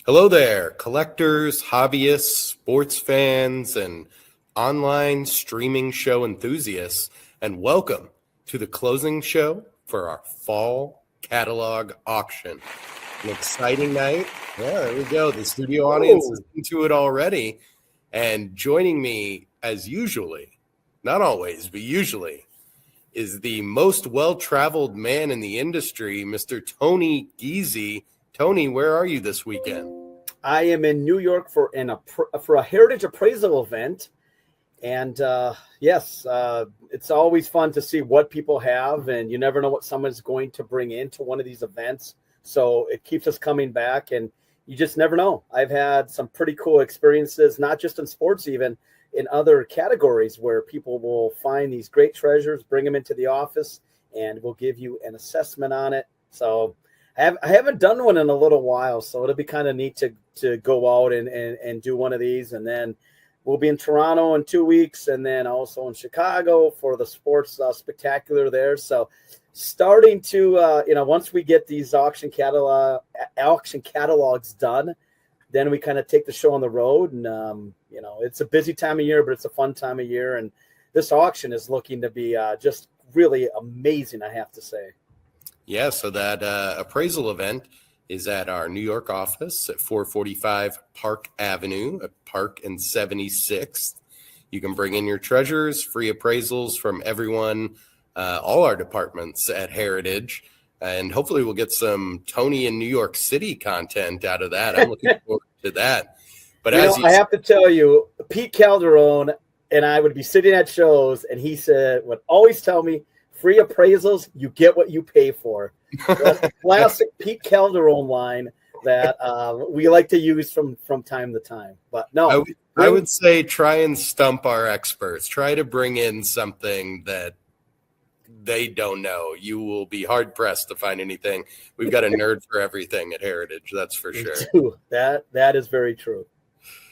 Hello there, collectors, hobbyists, sports fans, and online streaming show enthusiasts, and welcome to the closing show for our fall catalog auction. An exciting night. Yeah, there we go. The studio audience is into it already. And joining me, as usually, not always, but usually, is the most well-traveled man in the industry, Mr. Tony Giese. Tony, where are you this weekend? I am in New York for a heritage appraisal event, and it's always fun to see what people have, and you never know what someone's going to bring into one of these events. So it keeps us coming back, and you just never know. I've had some pretty cool experiences, not just in sports, even in other categories, where people will find these great treasures, bring them into the office, and we'll give you an assessment on it. So I haven't done one in a little while, so it'll be kind of neat to go out and do one of these. And then we'll be in Toronto in 2 weeks, and then also in Chicago for the sports spectacular there. So starting to, once we get these auction catalogs done, then we kind of take the show on the road. And, it's a busy time of year, but it's a fun time of year. And this auction is looking to be just really amazing, I have to say. Yeah, so that appraisal event is at our New York office at 445 Park Avenue at Park and 76th. You can bring in your treasures, free appraisals from everyone, all our departments at Heritage, and hopefully we'll get some Tony in New York City content out of that. I'm looking forward to that. But I have to tell you, Pete Calderon and I would be sitting at shows, and he would always tell me, free appraisals, you get what you pay for. That's a classic Pete Calderon line that we like to use from time to time. But no, I would say try and stump our experts. Try to bring in something that they don't know. You will be hard pressed to find anything. We've got a nerd for everything at Heritage, that's for sure. That is very true.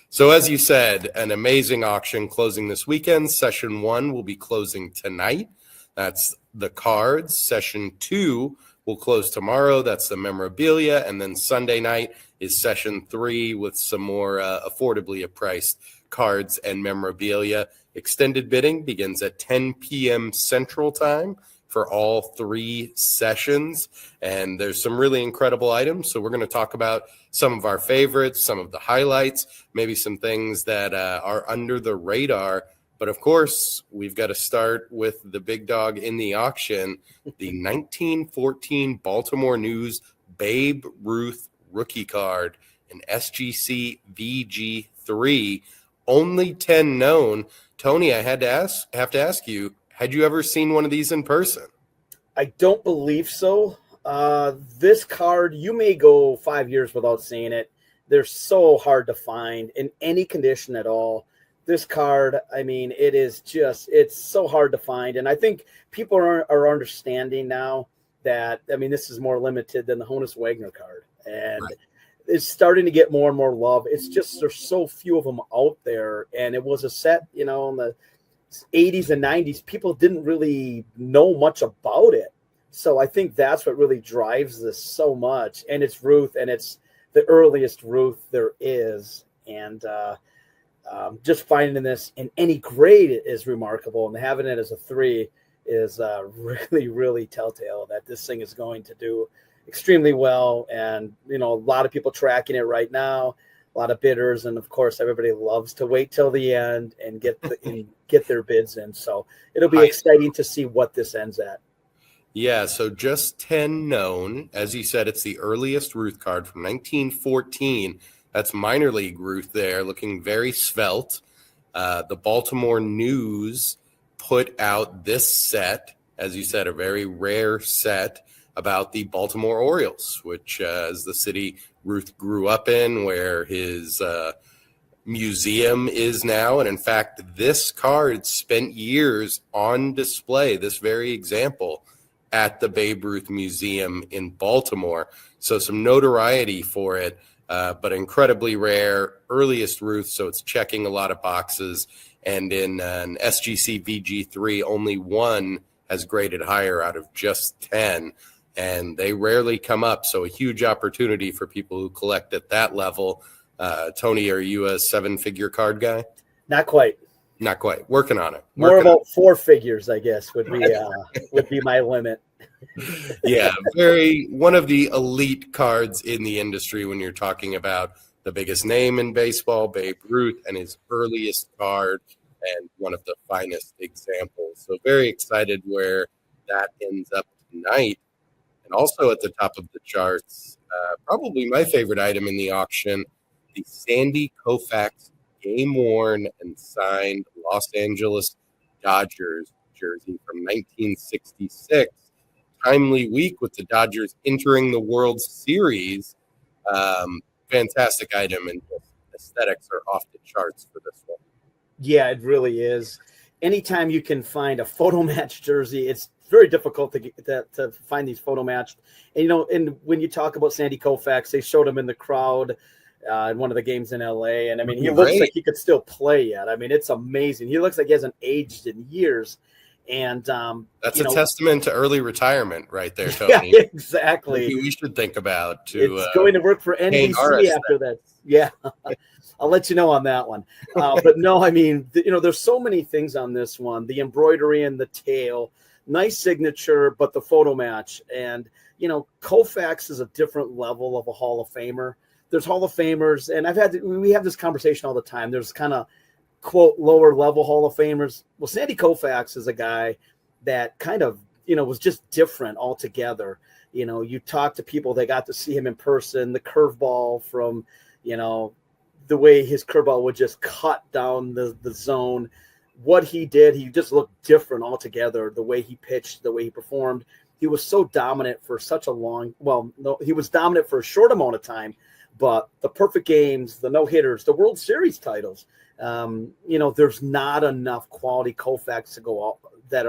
So as you said, an amazing auction closing this weekend. Session 1 will be closing tonight. That's the cards. Session 2 will close tomorrow. That's the memorabilia. And then Sunday night is session 3 with some more affordably priced cards and memorabilia. Extended bidding begins at 10 p.m. Central Time for all 3 sessions. And there's some really incredible items. So we're going to talk about some of our favorites, some of the highlights, maybe some things that are under the radar. But of course, we've got to start with the big dog in the auction, the 1914 Baltimore News Babe Ruth rookie card, an SGC VG 3, only 10 known. Tony, I have to ask you, had you ever seen one of these in person? I don't believe so. This card, you may go 5 years without seeing it. They're so hard to find in any condition at all. This card, it's so hard to find. And I think people are understanding now that, this is more limited than the Honus Wagner card. And right. It's starting to get more and more love. It's just there's so few of them out there. And it was a set, in the 80s and 90s. People didn't really know much about it. So I think that's what really drives this so much. And it's Ruth, and it's the earliest Ruth there is. And just finding this in any grade is remarkable, and having it as a 3 is really, really telltale that this thing is going to do extremely well. And, a lot of people tracking it right now, a lot of bidders. And of course, everybody loves to wait till the end and get their bids in. So it'll be exciting to see what this ends at. Yeah, so just 10 known. As you said, it's the earliest Ruth card from 1914. That's minor league Ruth there, looking very svelte. The Baltimore News put out this set, as you said, a very rare set about the Baltimore Orioles, which is the city Ruth grew up in, where his museum is now. And in fact, this card spent years on display, this very example, at the Babe Ruth Museum in Baltimore. So some notoriety for it. But incredibly rare, earliest Ruth, so it's checking a lot of boxes. And in an SGC VG3, only one has graded higher out of just 10. and they rarely come up. So a huge opportunity for people who collect at that level. Tony, are you a 7-figure card guy? Not quite. Not quite. Working on it. More about 4 figures, I guess, would be my limit. Yeah, one of the elite cards in the industry when you're talking about the biggest name in baseball, Babe Ruth, and his earliest card, and one of the finest examples. So very excited where that ends up tonight. And also at the top of the charts, probably my favorite item in the auction, the Sandy Koufax game-worn and signed Los Angeles Dodgers jersey from 1966. Timely week with the Dodgers entering the World Series. Fantastic item, and aesthetics are off the charts for this one. Yeah, it really is. Anytime you can find a photo match jersey, it's very difficult to find these photo matched. And, and when you talk about Sandy Koufax, they showed him in the crowd in one of the games in LA. And I mean, he looks like he could still play yet. I mean, it's amazing. He looks like he hasn't aged in years. And that's a testament to early retirement right there, Tony. Yeah, exactly. We should think about it's going to work for NBC after that. Yeah. I'll let you know on that one. But no, I mean, there's so many things on this one. The embroidery and the tail, nice signature, but the photo match. And, Koufax is a different level of a Hall of Famer. There's Hall of Famers, and we have this conversation all the time. There's kind of, quote, lower level Hall of Famers. Well, Sandy Koufax is a guy that kind of, was just different altogether. You talk to people that got to see him in person, the curveball from, the way his curveball would just cut down the zone. What he did, he just looked different altogether. The way he pitched, the way he performed. He was so dominant for such a he was dominant for a short amount of time, but the perfect games, the no-hitters, the World Series titles, there's not enough quality Koufax to go out that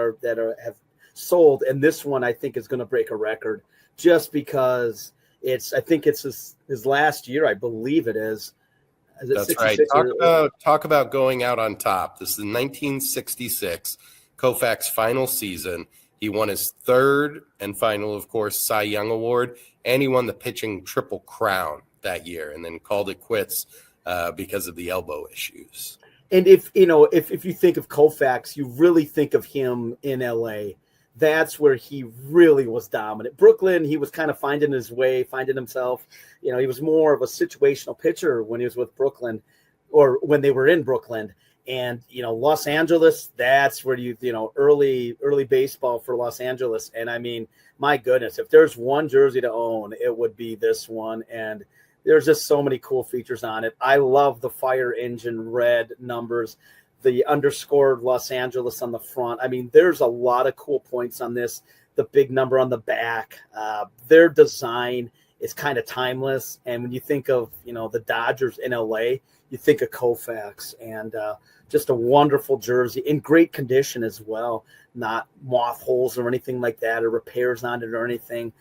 have sold. And this one, I think, is going to break a record just because I think it's his last year. I believe it is. That's right. Talk about going out on top. This is 1966, Koufax final season. He won his third and final, of course, Cy Young Award, and he won the pitching Triple Crown that year, and then called it quits because of the elbow issues. And if you think of Koufax, you really think of him in LA. That's where he really was dominant. Brooklyn, he was kind of finding his way, finding himself. He was more of a situational pitcher when he was with Brooklyn, or when they were in Brooklyn. And, Los Angeles, that's where early baseball for Los Angeles. And I mean, my goodness, if there's one jersey to own, it would be this one. And there's just so many cool features on it. I love the fire engine red numbers, the underscored Los Angeles on the front. I mean, there's a lot of cool points on this. The big number on the back, their design is kind of timeless. And when you think of, the Dodgers in LA, you think of Koufax, and just a wonderful jersey in great condition as well. Not moth holes or anything like that, or repairs on it or anything.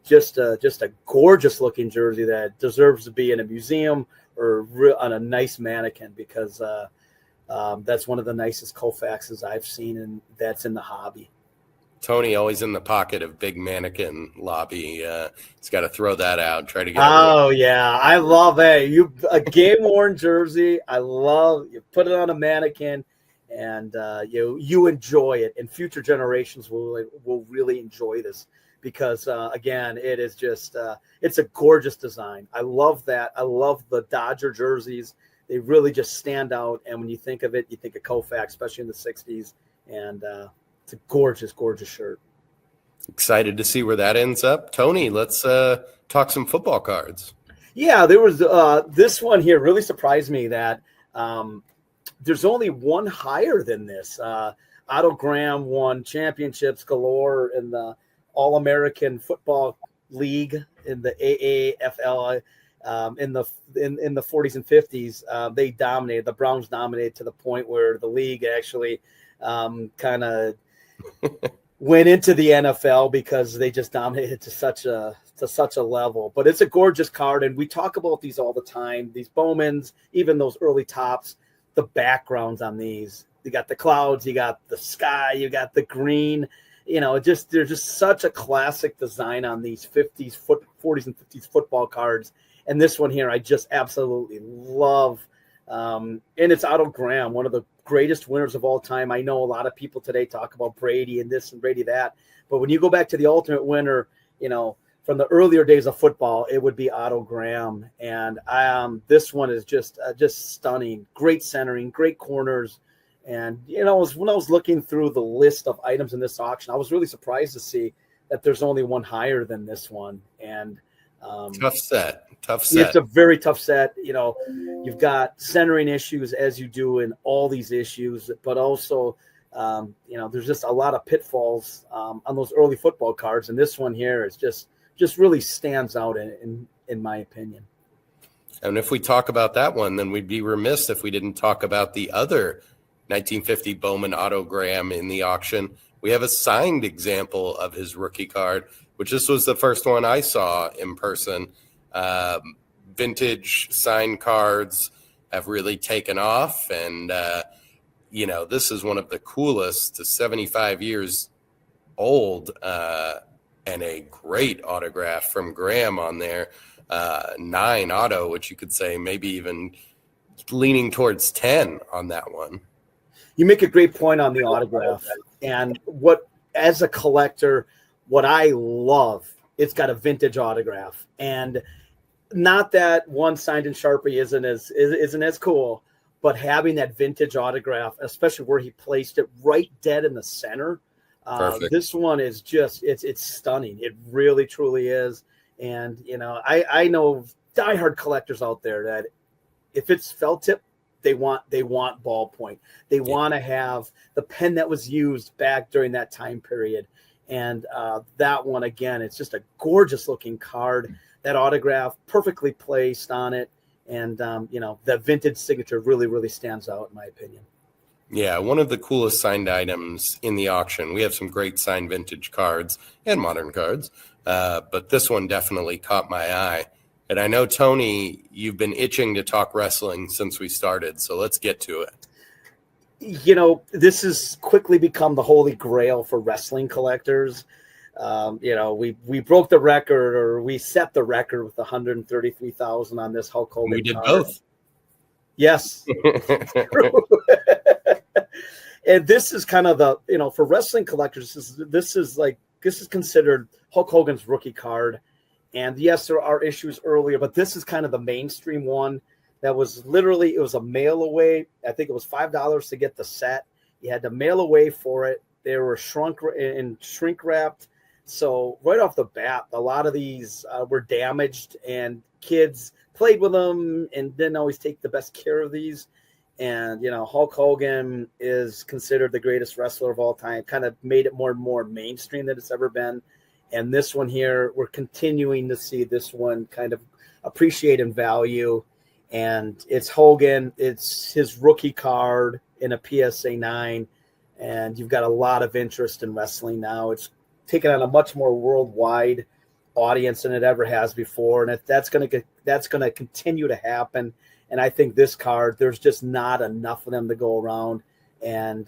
Just a gorgeous looking jersey that deserves to be in a museum or on a nice mannequin, because that's one of the nicest Koufaxes I've seen, and that's in the hobby. Tony always in the pocket of big mannequin lobby. He's got to throw that out. Try to get. Oh yeah, I love it. A game worn jersey. I love you. Put it on a mannequin, and you enjoy it, and future generations will really enjoy this, because again, it is just it's a gorgeous design. I love that. I love the Dodger jerseys. They really just stand out, and when you think of it, you think of Koufax, especially in the '60s, and it's a gorgeous, gorgeous shirt. Excited to see where that ends up. Tony, let's talk some football cards. Yeah, there was this one here really surprised me that there's only one higher than this. Otto Graham won championships galore in the All-American Football League in the AAFL in the 40s and 50s. They dominated. The Browns dominated to the point where the league actually kind of went into the NFL because they just dominated to such a level. But it's a gorgeous card, and we talk about these all the time. These Bowmans, even those early tops, the backgrounds on these. You got the clouds, you got the sky, you got the green, there's just such a classic design on these 40s and 50s football cards. And this one here, I just absolutely love. And it's Otto Graham, one of the greatest winners of all time. I know a lot of people today talk about Brady and this and Brady that, but when you go back to the ultimate winner, from the earlier days of football, it would be Otto Graham. And this one is just stunning. Great centering, great corners. And, when I was looking through the list of items in this auction, I was really surprised to see that there's only one higher than this one. And tough set. It's a very tough set. You've got centering issues as you do in all these issues, but also, there's just a lot of pitfalls on those early football cards. And this one here is just really stands out in my opinion. And if we talk about that one, then we'd be remiss if we didn't talk about the other 1950 Bowman Otto Graham in the auction. We have a signed example of his rookie card, which this was the first one I saw in person. Vintage signed cards have really taken off. And, this is one of the coolest to 75 years old and a great autograph from Graham on there. 9 auto, which you could say maybe even leaning towards 10 on that one. You make a great point on the autograph. And as a collector, what I love, it's got a vintage autograph. And not that one signed in Sharpie isn't as cool, but having that vintage autograph, especially where he placed it right dead in the center, this one is just it's stunning. It really truly is. And I know diehard collectors out there that if it's felt tip, they want ballpoint. They want to have the pen that was used back during that time period. And that one, again, it's just a gorgeous looking card. That autograph perfectly placed on it. And, that vintage signature really, really stands out in my opinion. Yeah, one of the coolest signed items in the auction. We have some great signed vintage cards and modern cards, but this one definitely caught my eye. And I know, Tony, you've been itching to talk wrestling since we started, so let's get to it. This has quickly become the holy grail for wrestling collectors. We broke the record, or we set the record with 133,000 on this Hulk Hogan. We did card. both. Yes. And this is kind of the, for wrestling collectors, this is considered Hulk Hogan's rookie card. And yes, there are issues earlier, but this is kind of the mainstream one that was literally, it was a mail away. I think it was $5 to get the set. You had to mail away for it. They were shrink wrapped. So right off the bat, a lot of these were damaged, and kids played with them and didn't always take the best care of these. And, Hulk Hogan is considered the greatest wrestler of all time, kind of made it more and more mainstream than it's ever been. And this one here, we're continuing to see this one kind of appreciate in value. And it's Hogan. It's his rookie card in a PSA 9. And you've got a lot of interest in wrestling now. It's taken on a much more worldwide audience than it ever has before. And that's going to continue to happen. And I think this card, there's just not enough of them to go around. And,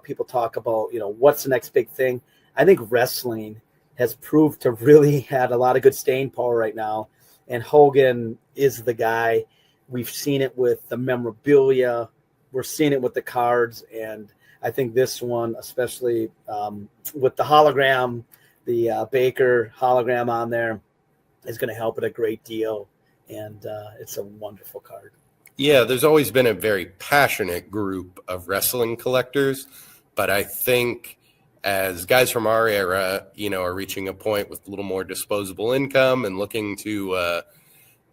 people talk about, what's the next big thing? I think wrestling has proved to really had a lot of good staying power right now. And Hogan is the guy. We've seen it with the memorabilia. We're seeing it with the cards. And I think this one, especially with the hologram, the Baker hologram on there, is going to help it a great deal. And it's a wonderful card. Yeah, there's always been a very passionate group of wrestling collectors, but I think as guys from our era, are reaching a point with a little more disposable income and looking to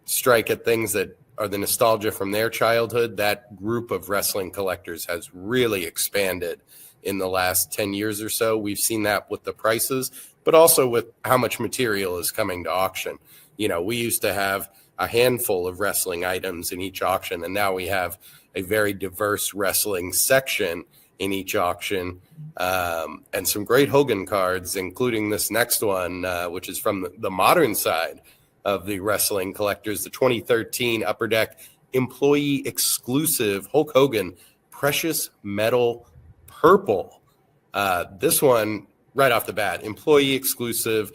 strike at things that are the nostalgia from their childhood, that group of wrestling collectors has really expanded in the last 10 years or so. We've seen that with the prices, but also with how much material is coming to auction. We used to have a handful of wrestling items in each auction, and now we have a very diverse wrestling section in each auction, and some great Hogan cards, including this next one, which is from the modern side of the wrestling collectors, the 2013 Upper Deck employee exclusive Hulk Hogan Precious Metal Purple. This one right off the bat, employee exclusive.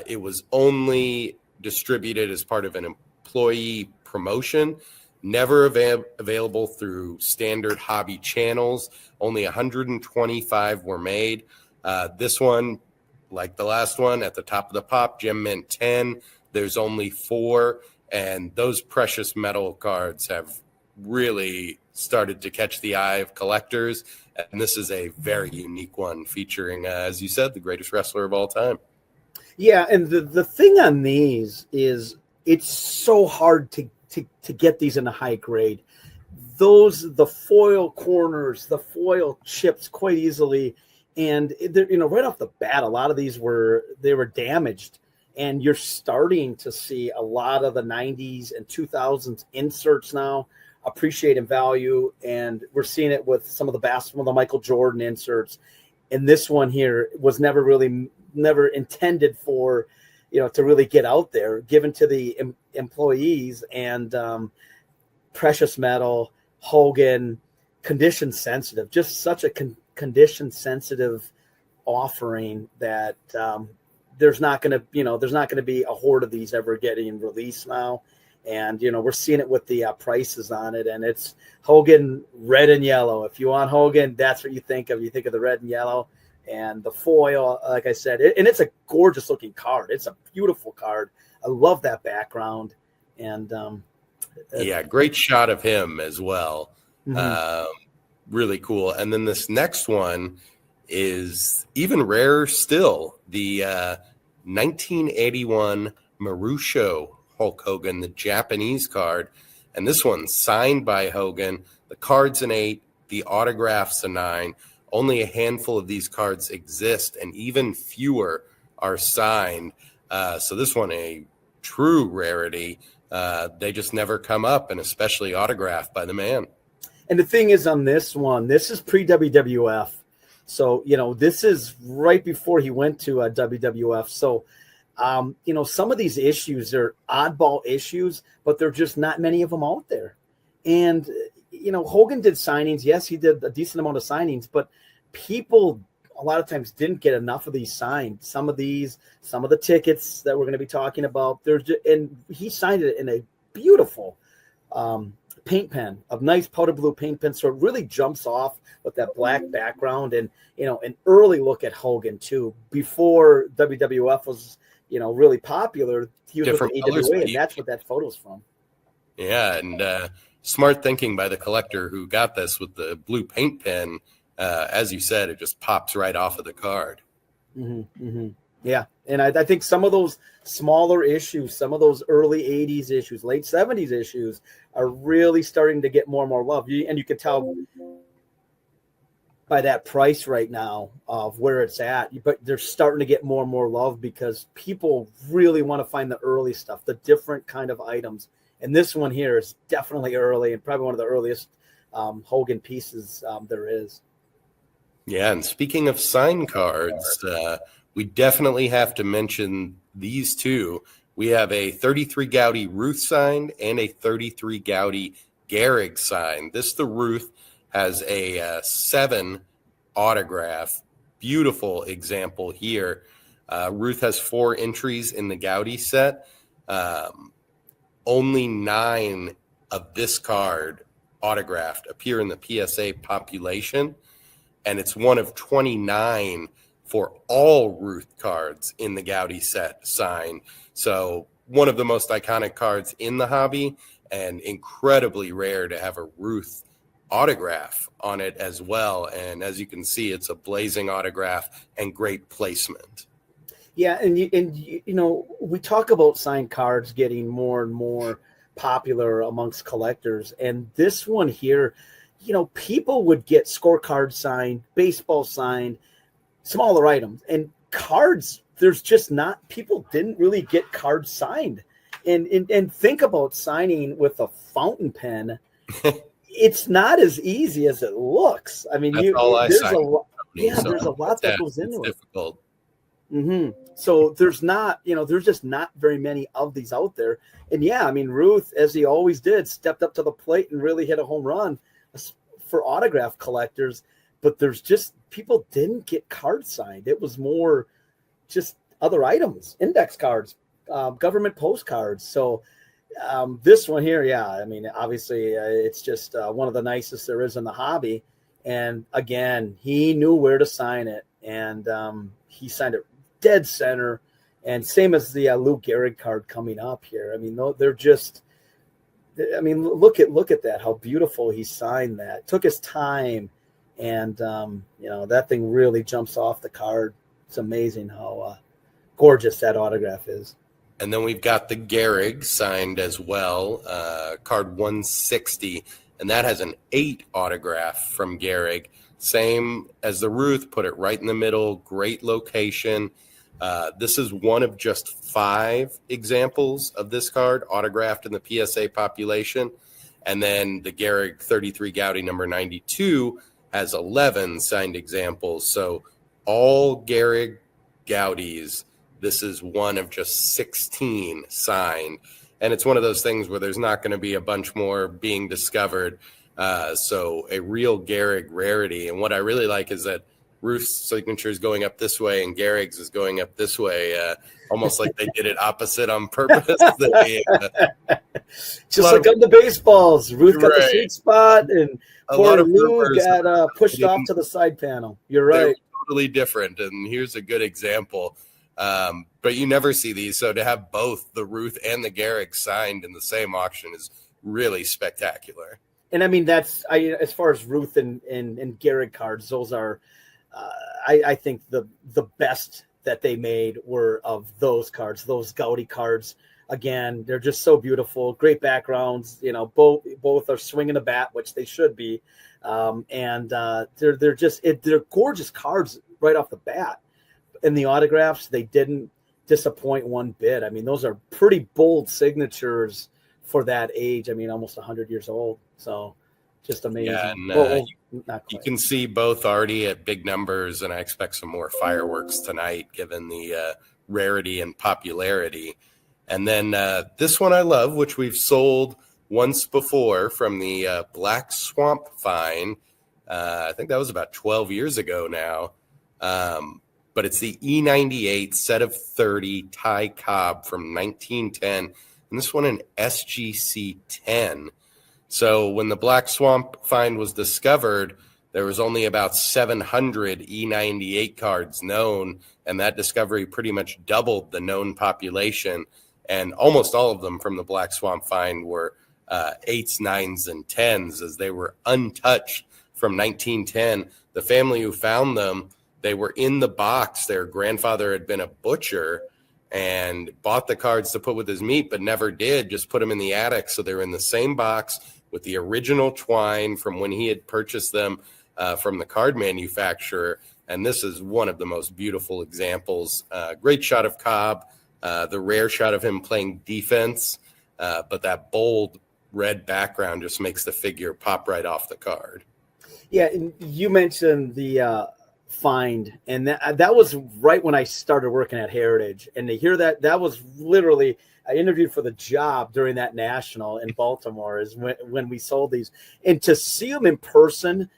It was only distributed as part of an employee promotion, never available through standard hobby channels. Only 125 were made. This one, like the last one, at the top of the pop, Gem Mint 10. There's only 4, and those precious metal cards have really started to catch the eye of collectors. And this is a very unique one featuring, as you said, the greatest wrestler of all time. Yeah, and the thing on these is it's so hard to get these in a high grade. The foil corners, the foil chips quite easily. And right off the bat, a lot of these were damaged, and you're starting to see a lot of the 90s and 2000s inserts now appreciate in value, and we're seeing it with some of the Michael Jordan inserts. And this one here was never intended for, to really get out there, given to the employees, and precious metal, Hogan, condition sensitive, just such a condition sensitive offering that there's not going to be a horde of these ever getting released now. And we're seeing it with the prices on it, and it's Hogan red and yellow. If you want Hogan, that's what you think of. You think of the red and yellow and the foil, like I said, and it's a gorgeous looking card. It's a beautiful card. I love that background, and great shot of him as well. Mm-hmm. Really cool. And then this next one is even rarer still. The 1981 Marusho Hogan, the Japanese card. And this one's signed by Hogan. The card's an 8, the autograph's a 9. Only a handful of these cards exist, and even fewer are signed. So this one, a true rarity. They just never come up, and especially autographed by the man. And the thing is, on this one, this is pre-WWF. So, this is right before he went to WWF. So, some of these issues are oddball issues, but there are just not many of them out there. And, Hogan did signings. Yes, he did a decent amount of signings, but people a lot of times didn't get enough of these signed. Some of the tickets that we're going to be talking about, and he signed it in a beautiful paint pen, a nice powder blue paint pen. So it really jumps off with that black background, and, an early look at Hogan too, before WWF was, really popular. He was with the AWA, and that's what that photo's from. Yeah. And smart thinking by the collector who got this with the blue paint pen. As you said, it just pops right off of the card. Mm-hmm, mm-hmm. Yeah. And I think some of those smaller issues, some of those early 80s issues, late 70s issues are really starting to get more and more love. And you can tell by that price right now of where it's at, but they're starting to get more and more love because people really want to find the early stuff, the different kind of items. And this one here is definitely early and probably one of the earliest Hogan pieces there is. Yeah, and speaking of signed cards, we definitely have to mention these two. We have a 33 Gaudy Ruth signed and a 33 Gaudy Gehrig signed. The Ruth has a 7 autograph. Beautiful example here. Ruth has 4 entries in the Gaudy set. Only 9 of this card autographed appear in the PSA population, and it's one of 29 for all Ruth cards in the Gaudy set signed. So one of the most iconic cards in the hobby, and incredibly rare to have a Ruth autograph on it as well. And as you can see, it's a blazing autograph and great placement. Yeah, and we talk about signed cards getting more and more popular amongst collectors, and this one here, people would get scorecards signed, baseball signed, smaller items, and cards. There's just not, people didn't really get cards signed, and think about signing with a fountain pen. It's not as easy as it looks. I mean, there's a lot that goes into it. Difficult. Mm-hmm. So there's just not very many of these out there. And yeah, I mean, Ruth, as he always did, stepped up to the plate and really hit a home run for autograph collectors. But there's just people didn't get cards signed. It was more just other items, index cards, government postcards. So this one here, yeah, I mean, obviously it's just one of the nicest there is in the hobby. And again, he knew where to sign it, and he signed it dead center. And same as the Lou Gehrig card coming up here. I mean, they're just, I mean, look at that, how beautiful he signed that. Took his time, and that thing really jumps off the card. It's amazing how gorgeous that autograph is. And then we've got the Gehrig signed as well, card 160, and that has an 8 autograph from Gehrig. Same as the Ruth, put it right in the middle, great location. This is one of just 5 examples of this card autographed in the PSA population. And then the Gehrig 33 Gaudy number 92 has 11 signed examples. So all Gehrig Gaudis, this is one of just 16 signed. And it's one of those things where there's not going to be a bunch more being discovered. So a real Gehrig rarity. And what I really like is that Ruth's signature is going up this way and Gehrig's is going up this way, almost like they did it opposite on purpose. Just like on the baseballs, Ruth got the sweet spot, and poor Lou got pushed off to the side panel. You're right. Totally different, and here's a good example. But you never see these, so to have both the Ruth and the Gehrig signed in the same auction is really spectacular. And I mean, that's as far as Ruth and Gehrig cards, those are. I think the best that they made were of those cards, those Gaudy cards. Again, they're just so beautiful, great backgrounds. Both are swinging a bat, which they should be, and they're gorgeous cards right off the bat. In the autographs, they didn't disappoint one bit. I mean, those are pretty bold signatures for that age. I mean, almost 100 years old. So just amazing. Yeah, and, you can see both already at big numbers, and I expect some more fireworks tonight given the rarity and popularity. And then this one I love, which we've sold once before from the Black Swamp find. I think that was about 12 years ago now. But it's the E98 set of 30 Ty Cobb from 1910. And this one an SGC 10. So when the Black Swamp find was discovered, there was only about 700 E98 cards known, and that discovery pretty much doubled the known population. And almost all of them from the Black Swamp find were 8s, 9s, and 10s, as they were untouched from 1910. The family who found them, they were in the box. Their grandfather had been a butcher and bought the cards to put with his meat, but never did, just put them in the attic. So they were in the same box with the original twine from when he had purchased them from the card manufacturer. And this is one of the most beautiful examples. Great shot of Cobb, the rare shot of him playing defense, but that bold red background just makes the figure pop right off the card. Yeah, and you mentioned the find, and that was right when I started working at Heritage. And to hear that was literally, I interviewed for the job during that national in Baltimore is when we sold these, and to see them in person,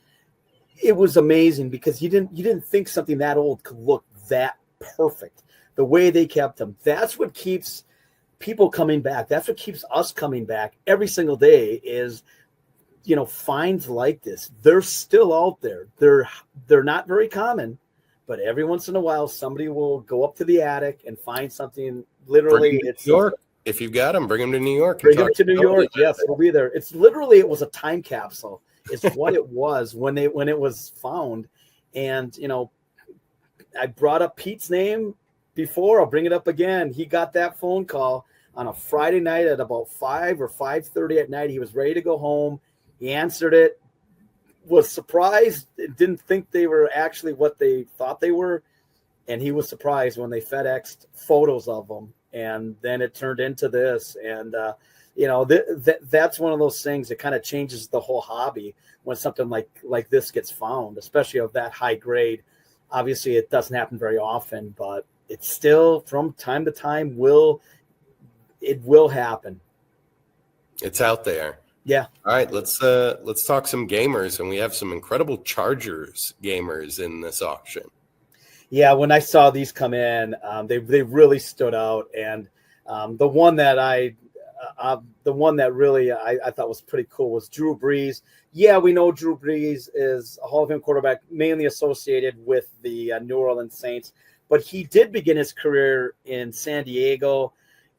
it was amazing because you didn't think something that old could look that perfect. The way they kept them, that's what keeps people coming back. That's what keeps us coming back every single day is, finds like this. They're still out there. They're not very common, but every once in a while, somebody will go up to the attic and find something. Literally, it's New York. If you've got them, bring them to New York. Bring them to New York. Yes, it'll be there. It's literally, it was a time capsule. It's what it was when it was found. And, I brought up Pete's name before. I'll bring it up again. He got that phone call on a Friday night at about 5 or 5:30 at night. He was ready to go home. He answered it, was surprised, didn't think they were actually what they thought they were. And he was surprised when they FedExed photos of them. And then it turned into this. And, that's one of those things that kind of changes the whole hobby when something like this gets found, especially of that high grade. Obviously, it doesn't happen very often, but it's still from time to time will happen. It's out there. Yeah. All right, let's talk some gamers, and we have some incredible Chargers gamers in this auction. Yeah, when I saw these come in, they really stood out, and the one that really I thought was pretty cool was Drew Brees. Yeah, we know Drew Brees is a Hall of Fame quarterback, mainly associated with the New Orleans Saints, but he did begin his career in San Diego,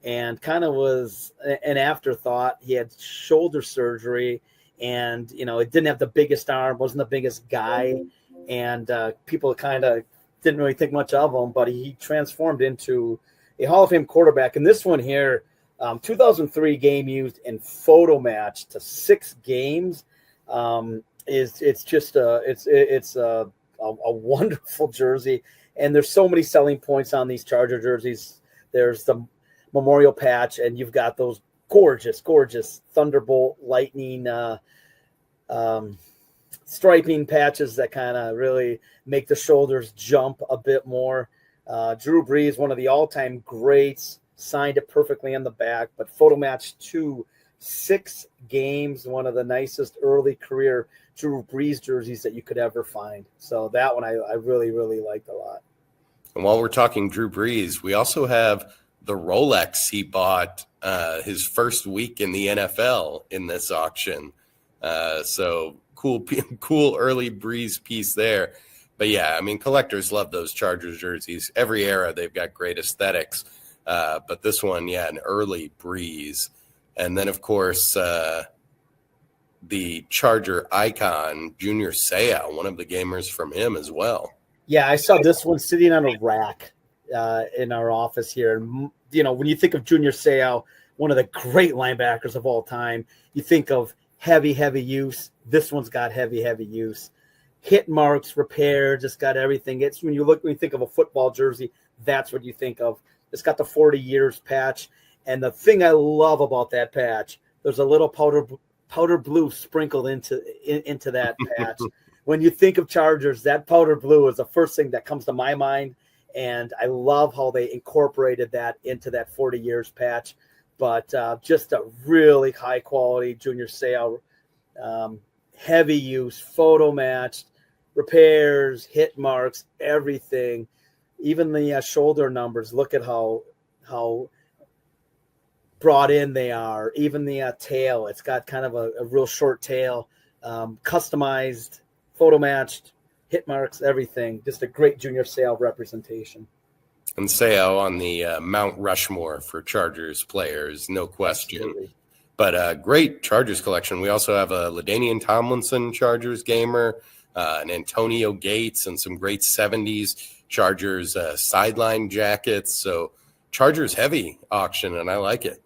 and kind of was an afterthought. He had shoulder surgery, and it didn't have the biggest arm, wasn't the biggest guy, and people kind of didn't really think much of him, but he transformed into a Hall of Fame quarterback. And this one here, 2003 game used in photo match to 6 games, it's just a wonderful jersey. And there's so many selling points on these Charger jerseys. There's the memorial patch, and you've got those gorgeous Thunderbolt lightning striping patches that kind of really make the shoulders jump a bit more. Drew Brees, one of the all-time greats, signed it perfectly in the back, but photo matched to 6 games, one of the nicest early career Drew Brees jerseys that you could ever find. So that one I really, really liked a lot. And while we're talking Drew Brees, we also have the Rolex he bought his first week in the NFL in this auction. So cool early Brees piece there. But yeah, I mean, collectors love those Chargers jerseys. Every era, they've got great aesthetics. But this one, yeah, an early Brees. And then, of course, the Charger icon, Junior Seau, one of the gamers from him as well. Yeah, I saw this one sitting on a rack in our office here. And, when you think of Junior Seau, one of the great linebackers of all time, you think of heavy use. This one's got heavy use. Hit marks, repair, just got everything. It's when you think of a football jersey, that's what you think of. It's got the 40 years patch. And the thing I love about that patch, there's a little powder blue sprinkled into that patch. When you think of Chargers, that powder blue is the first thing that comes to my mind. And I love how they incorporated that into that 40 years patch. But just a really high quality Junior Seau, heavy use, photo matched, repairs, hit marks, everything. Even the shoulder numbers, look at how brought in they are. Even the tail, it's got kind of a real short tail, customized, photo matched, hit marks, everything. Just a great Junior Seau representation. And Seau on the Mount Rushmore for Chargers players, no question. Absolutely. But great Chargers collection. We also have a LaDainian Tomlinson Chargers gamer, an Antonio Gates, and some great 70s Chargers sideline jackets. So Chargers heavy auction, and I like it.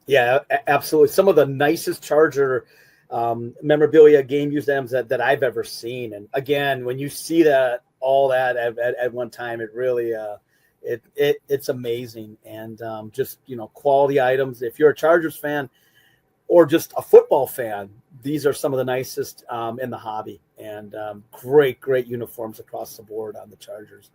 Yeah, absolutely. Some of the nicest Charger memorabilia game used items that I've ever seen. And again, when you see all that at one time, it really it's amazing. And just quality items. If you're a Chargers fan or just a football fan, these are some of the nicest in the hobby. And great uniforms across the board on the Chargers.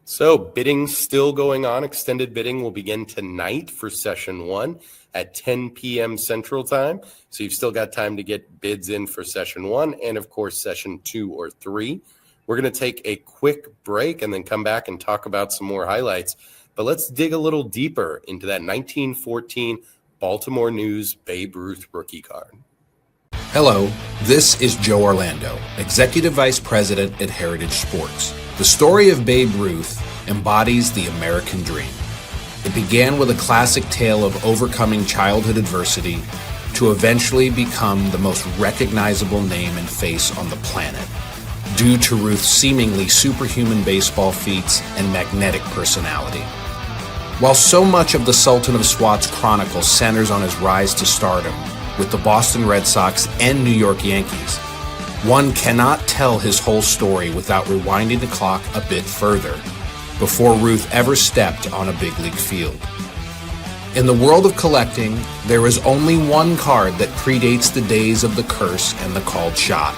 So bidding's still going on. Extended bidding will begin tonight for session 1 at 10 p.m. Central Time. So you've still got time to get bids in for session 1 and, of course, session 2 or 3. We're going to take a quick break and then come back and talk about some more highlights. But let's dig a little deeper into that 1914 Baltimore News Babe Ruth rookie card. Hello, this is Joe Orlando, Executive Vice President at Heritage Sports. The story of Babe Ruth embodies the American dream. It began with a classic tale of overcoming childhood adversity to eventually become the most recognizable name and face on the planet, due to Ruth's seemingly superhuman baseball feats and magnetic personality. While so much of the Sultan of Swat's chronicle centers on his rise to stardom with the Boston Red Sox and New York Yankees, one cannot tell his whole story without rewinding the clock a bit further, before Ruth ever stepped on a big league field. In the world of collecting, there is only one card that predates the days of the curse and the called shot,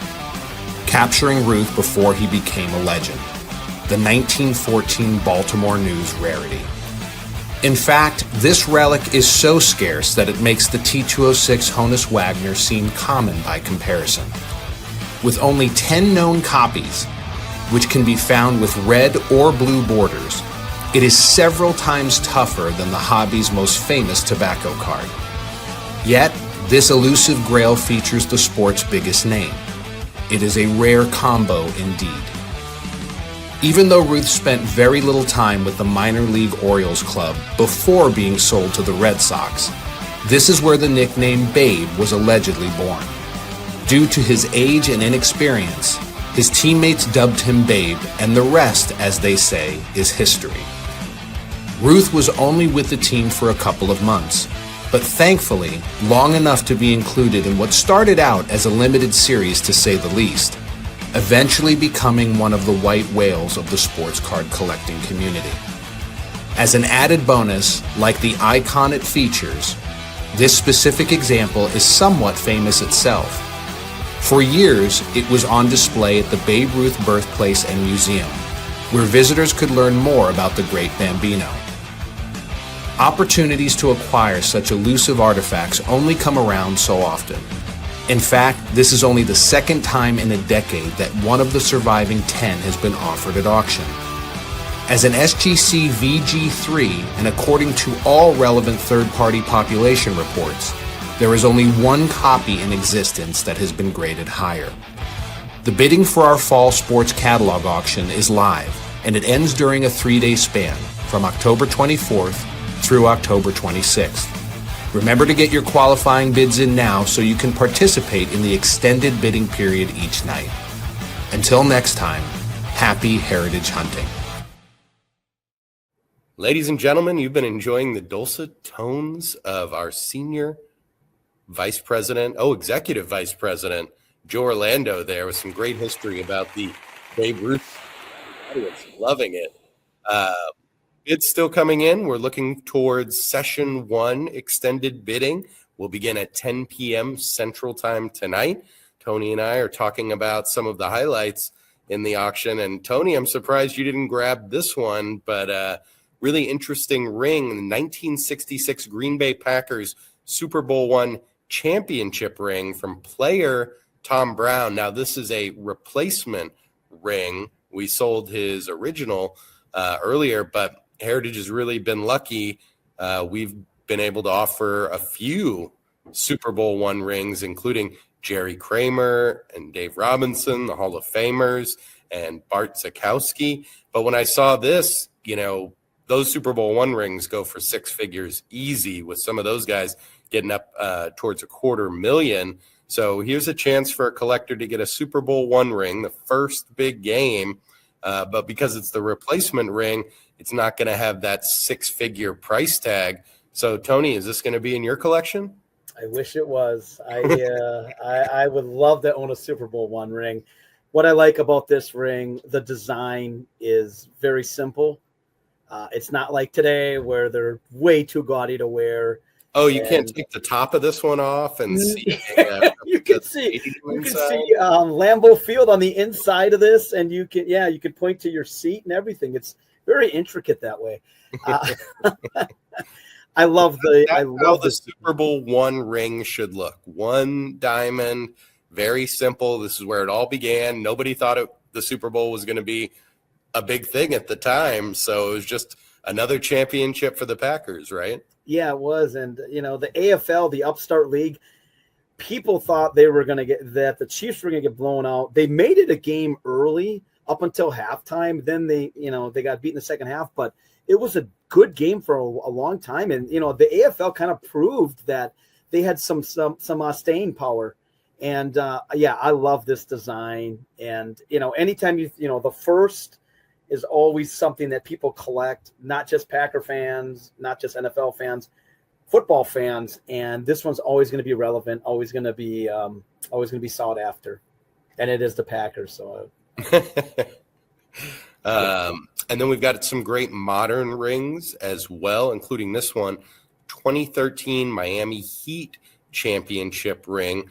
capturing Ruth before he became a legend, the 1914 Baltimore News rarity. In fact, this relic is so scarce that it makes the T206 Honus Wagner seem common by comparison. With only 10 known copies, which can be found with red or blue borders, it is several times tougher than the hobby's most famous tobacco card. Yet, this elusive grail features the sport's biggest name. It is a rare combo indeed. Even though Ruth spent very little time with the minor league Orioles club before being sold to the Red Sox, this is where the nickname Babe was allegedly born. Due to his age and inexperience, his teammates dubbed him Babe, and the rest, as they say, is history. Ruth was only with the team for a couple of months, but thankfully, long enough to be included in what started out as a limited series to say the least, eventually becoming one of the white whales of the sports card collecting community. As an added bonus, like the icon it features, this specific example is somewhat famous itself. For years, it was on display at the Babe Ruth Birthplace and Museum, where visitors could learn more about the great Bambino. Opportunities to acquire such elusive artifacts only come around so often. In fact, this is only the second time in a decade that one of the surviving 10 has been offered at auction. As an SGC VG3, and according to all relevant third-party population reports, there is only one copy in existence that has been graded higher. The bidding for our fall sports catalog auction is live, and it ends during a 3-day span, from October 24th through October 26th. Remember to get your qualifying bids in now so you can participate in the extended bidding period each night. Until next time, happy heritage hunting. Ladies and gentlemen, you've been enjoying the dulcet tones of our senior executive vice president, Joe Orlando there with some great history about the Babe Ruth. Audience loving it. Bids still coming in. We're looking towards session 1 extended bidding. We'll begin at 10 p.m. Central Time tonight. Tony and I are talking about some of the highlights in the auction. And Tony, I'm surprised you didn't grab this one, but really interesting ring, the 1966 Green Bay Packers Super Bowl I championship ring from player Tom Brown. Now, this is a replacement ring. We sold his original earlier, but Heritage has really been lucky. We've been able to offer a few Super Bowl I rings, including Jerry Kramer and Dave Robinson, the Hall of Famers, and Bart Zakowski. But when I saw this, those Super Bowl I rings go for 6 figures easy, with some of those guys getting up towards $250,000. So here's a chance for a collector to get a Super Bowl I ring, the first big game. But because it's the replacement ring, it's not going to have that 6-figure price tag. So, Tony, is this going to be in your collection? I wish it was. I would love to own a Super Bowl I ring. What I like about this ring, the design is very simple. It's not like today where they're way too gaudy to wear. Oh, you can't take the top of this one off and see. You can see Lambeau Field on the inside of this, and you can point to your seat and everything. It's very intricate that way. I love the Super Bowl I ring should look. One diamond, very simple. This is where it all began. Nobody thought the Super Bowl was going to be a big thing at the time, so it was just another championship for the Packers, right? Yeah, it was. And, the AFL, the upstart league, people thought they were going to the Chiefs were going to get blown out. They made it a game early up until halftime. Then they got beat in the second half, but it was a good game for a long time. And, the AFL kind of proved that they had some staying power. And, I love this design. And, anytime the first is always something that people collect, not just Packer fans, not just NFL fans, football fans. And this one's always going to be relevant, always going to be sought after. And it is the Packers. So, and then we've got some great modern rings as well, including this one, 2013 Miami Heat championship ring.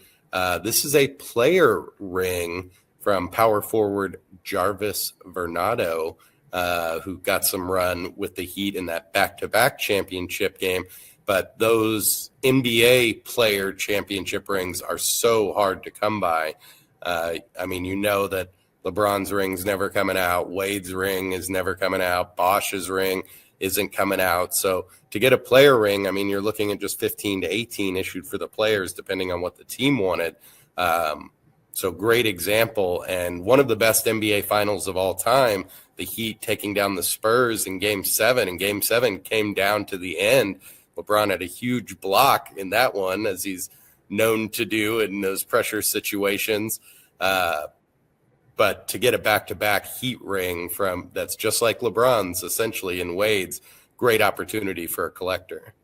This is a player ring from power forward Jarvis Vernado. who got some run with the Heat in that back-to-back championship game. But those NBA player championship rings are so hard to come by. I mean, you know that LeBron's ring's never coming out. Wade's ring is never coming out. Bosch's ring isn't coming out. So to get a player ring, I mean, you're looking at just 15 to 18 issued for the players, depending on what the team wanted. So great example. And one of the best NBA finals of all time, the Heat taking down the Spurs in Game 7. And Game 7 came down to the end. LeBron had a huge block in that one, as he's known to do in those pressure situations. But to get a back-to-back Heat ring from that's just like LeBron's, essentially, in Wade's, great opportunity for a collector.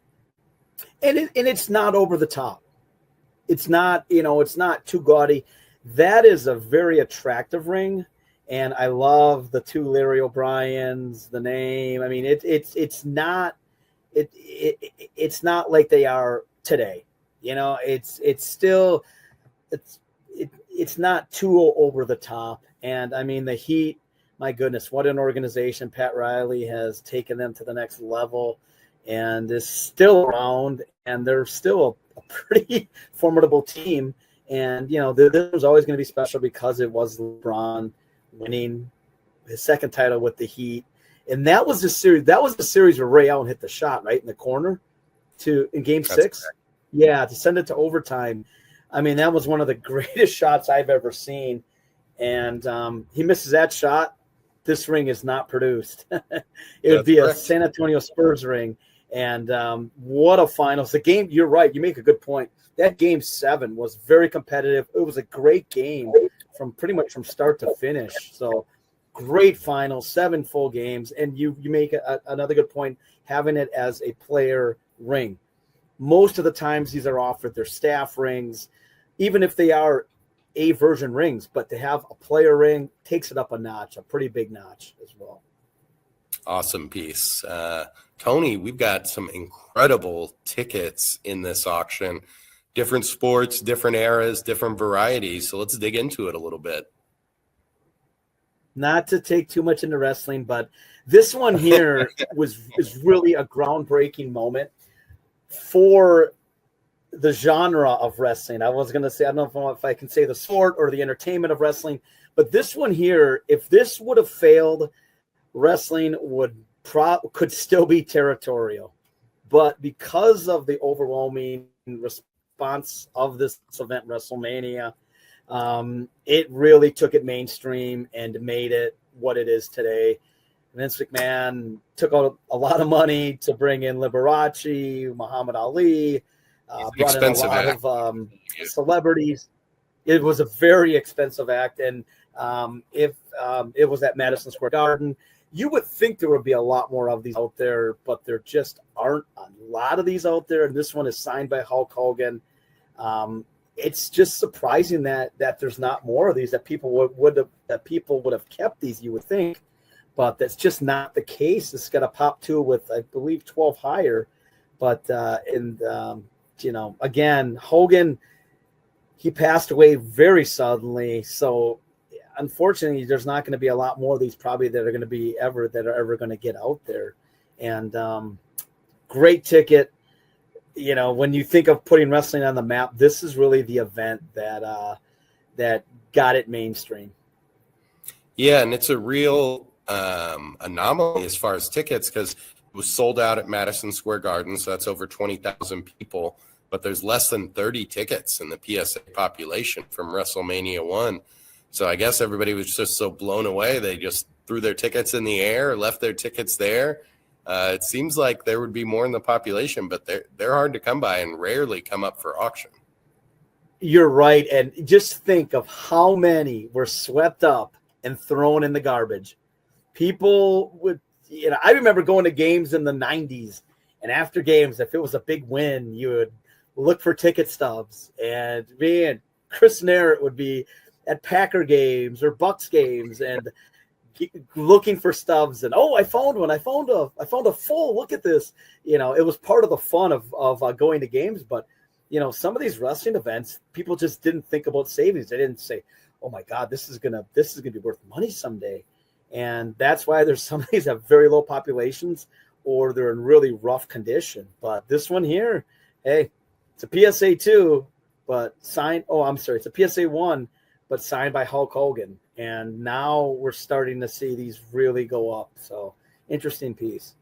And it's not over the top. It's not, it's not too gaudy. That is a very attractive ring. And I love the two Larry O'Briens, the name. I mean, it's not like they are today. It's not too over the top. And I mean, the Heat, my goodness, what an organization. Pat Riley has taken them to the next level and is still around, and they're still a pretty formidable team. And, this was always going to be special because it was LeBron winning his second title with the Heat. And that was the series. That was the series where Ray Allen hit the shot right in the corner in Game 6. Correct. Yeah, to send it to overtime. I mean, that was one of the greatest shots I've ever seen. And he misses that shot. This ring is not produced. It would be correct. A San Antonio Spurs ring. And what a finals. The game, you're right. You make a good point. That Game 7 was very competitive. It was a great game pretty much from start to finish. So great finals, 7 full games. And you make another good point, having it as a player ring. Most of the times these are offered their staff rings, even if they are A version rings, but to have a player ring takes it up a notch, a pretty big notch as well. Awesome piece. Tony, we've got some incredible tickets in this auction. Different sports, different eras, different varieties. So let's dig into it a little bit. Not to take too much into wrestling, but this one here is really a groundbreaking moment for the genre of wrestling. I was going to say, I don't know if I can say the sport or the entertainment of wrestling, but this one here, if this would have failed, wrestling could still be territorial. But because of the overwhelming response of this event, WrestleMania, it really took it mainstream and made it what it is today. Vince McMahon took out a lot of money to bring in Liberace, Muhammad Ali, brought in a lot of celebrities. It was a very expensive act. And if it was at Madison Square Garden, you would think there would be a lot more of these out there, but there just aren't a lot of these out there. And this one is signed by Hulk Hogan. It's just surprising that there's not more of these, that people would have kept these, you would think. But that's just not the case. It's got a pop 2 with, I believe, 12 higher. But, again, Hogan, he passed away very suddenly. So, unfortunately, there's not going to be a lot more of these probably that are ever going to get out there. And great ticket. When you think of putting wrestling on the map, this is really the event that got it mainstream. Yeah, and it's a real anomaly as far as tickets, because it was sold out at Madison Square Garden, so that's over 20,000 people, but there's less than 30 tickets in the PSA population from WrestleMania 1. So I guess everybody was just so blown away, they just threw their tickets in the air, left their tickets there. It seems like there would be more in the population, but they're hard to come by and rarely come up for auction. You're right, and just think of how many were swept up and thrown in the garbage. People would, I remember going to games in the 90s, and after games, if it was a big win, you would look for ticket stubs. And man, Chris Narrett would be at Packer games or Bucks games and looking for stubs. And I found one. I found a full. Look at this. It was part of the fun of going to games. But some of these wrestling events, people just didn't think about savings. They didn't say, "Oh my God, this is gonna be worth money someday." And that's why there's some of these have very low populations or they're in really rough condition. But this one here, hey, it's a PSA 2, but signed. Oh, I'm sorry. It's a PSA 1, but signed by Hulk Hogan. And now we're starting to see these really go up. So interesting piece.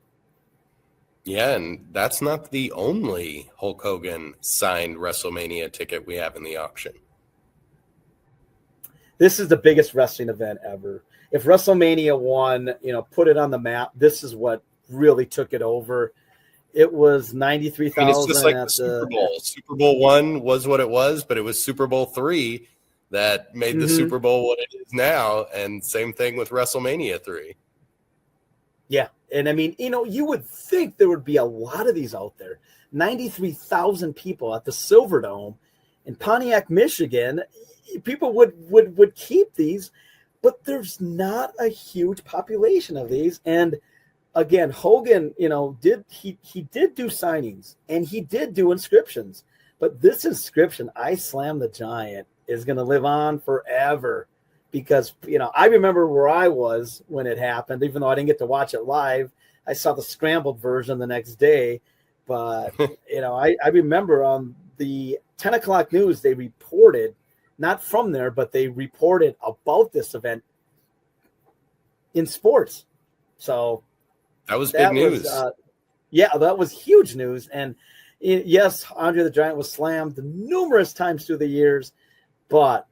Yeah, and that's not the only Hulk Hogan signed WrestleMania ticket we have in the auction. This is the biggest wrestling event ever. If WrestleMania 1, put it on the map, this is what really took it over. It was 93,000. It's just like the Super Bowl. Super Bowl 1 was what it was, but it was Super Bowl 3 that made the Super Bowl what it is now, and same thing with WrestleMania 3. Yeah, and I mean, you would think there would be a lot of these out there. 93,000 people at the Silverdome in Pontiac, Michigan. People would keep these, but there's not a huge population of these. And again, Hogan, did do signings and he did do inscriptions, but this inscription, "I Slam the Giant," is going to live on forever because, I remember where I was when it happened, even though I didn't get to watch it live. I saw the scrambled version the next day, but I remember on the 10 o'clock news, they reported, not from there, but they reported about this event in sports. So that was big news. That was huge news. And yes, Andre the Giant was slammed numerous times through the years, but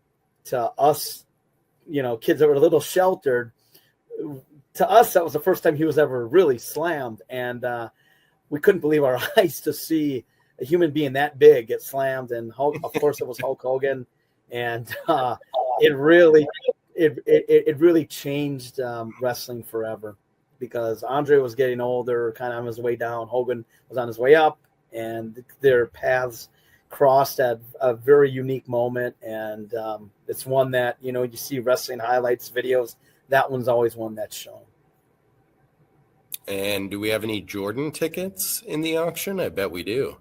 to us, kids that were a little sheltered, to us, that was the first time he was ever really slammed. And we couldn't believe our eyes to see a human being that big get slammed. And Hulk, of course, it was Hulk Hogan. And it really changed wrestling forever because Andre was getting older, kind of on his way down. Hogan was on his way up, and their paths crossed at a very unique moment. And it's one that, you see wrestling highlights, videos. That one's always one that's shown. And do we have any Jordan tickets in the auction? I bet we do.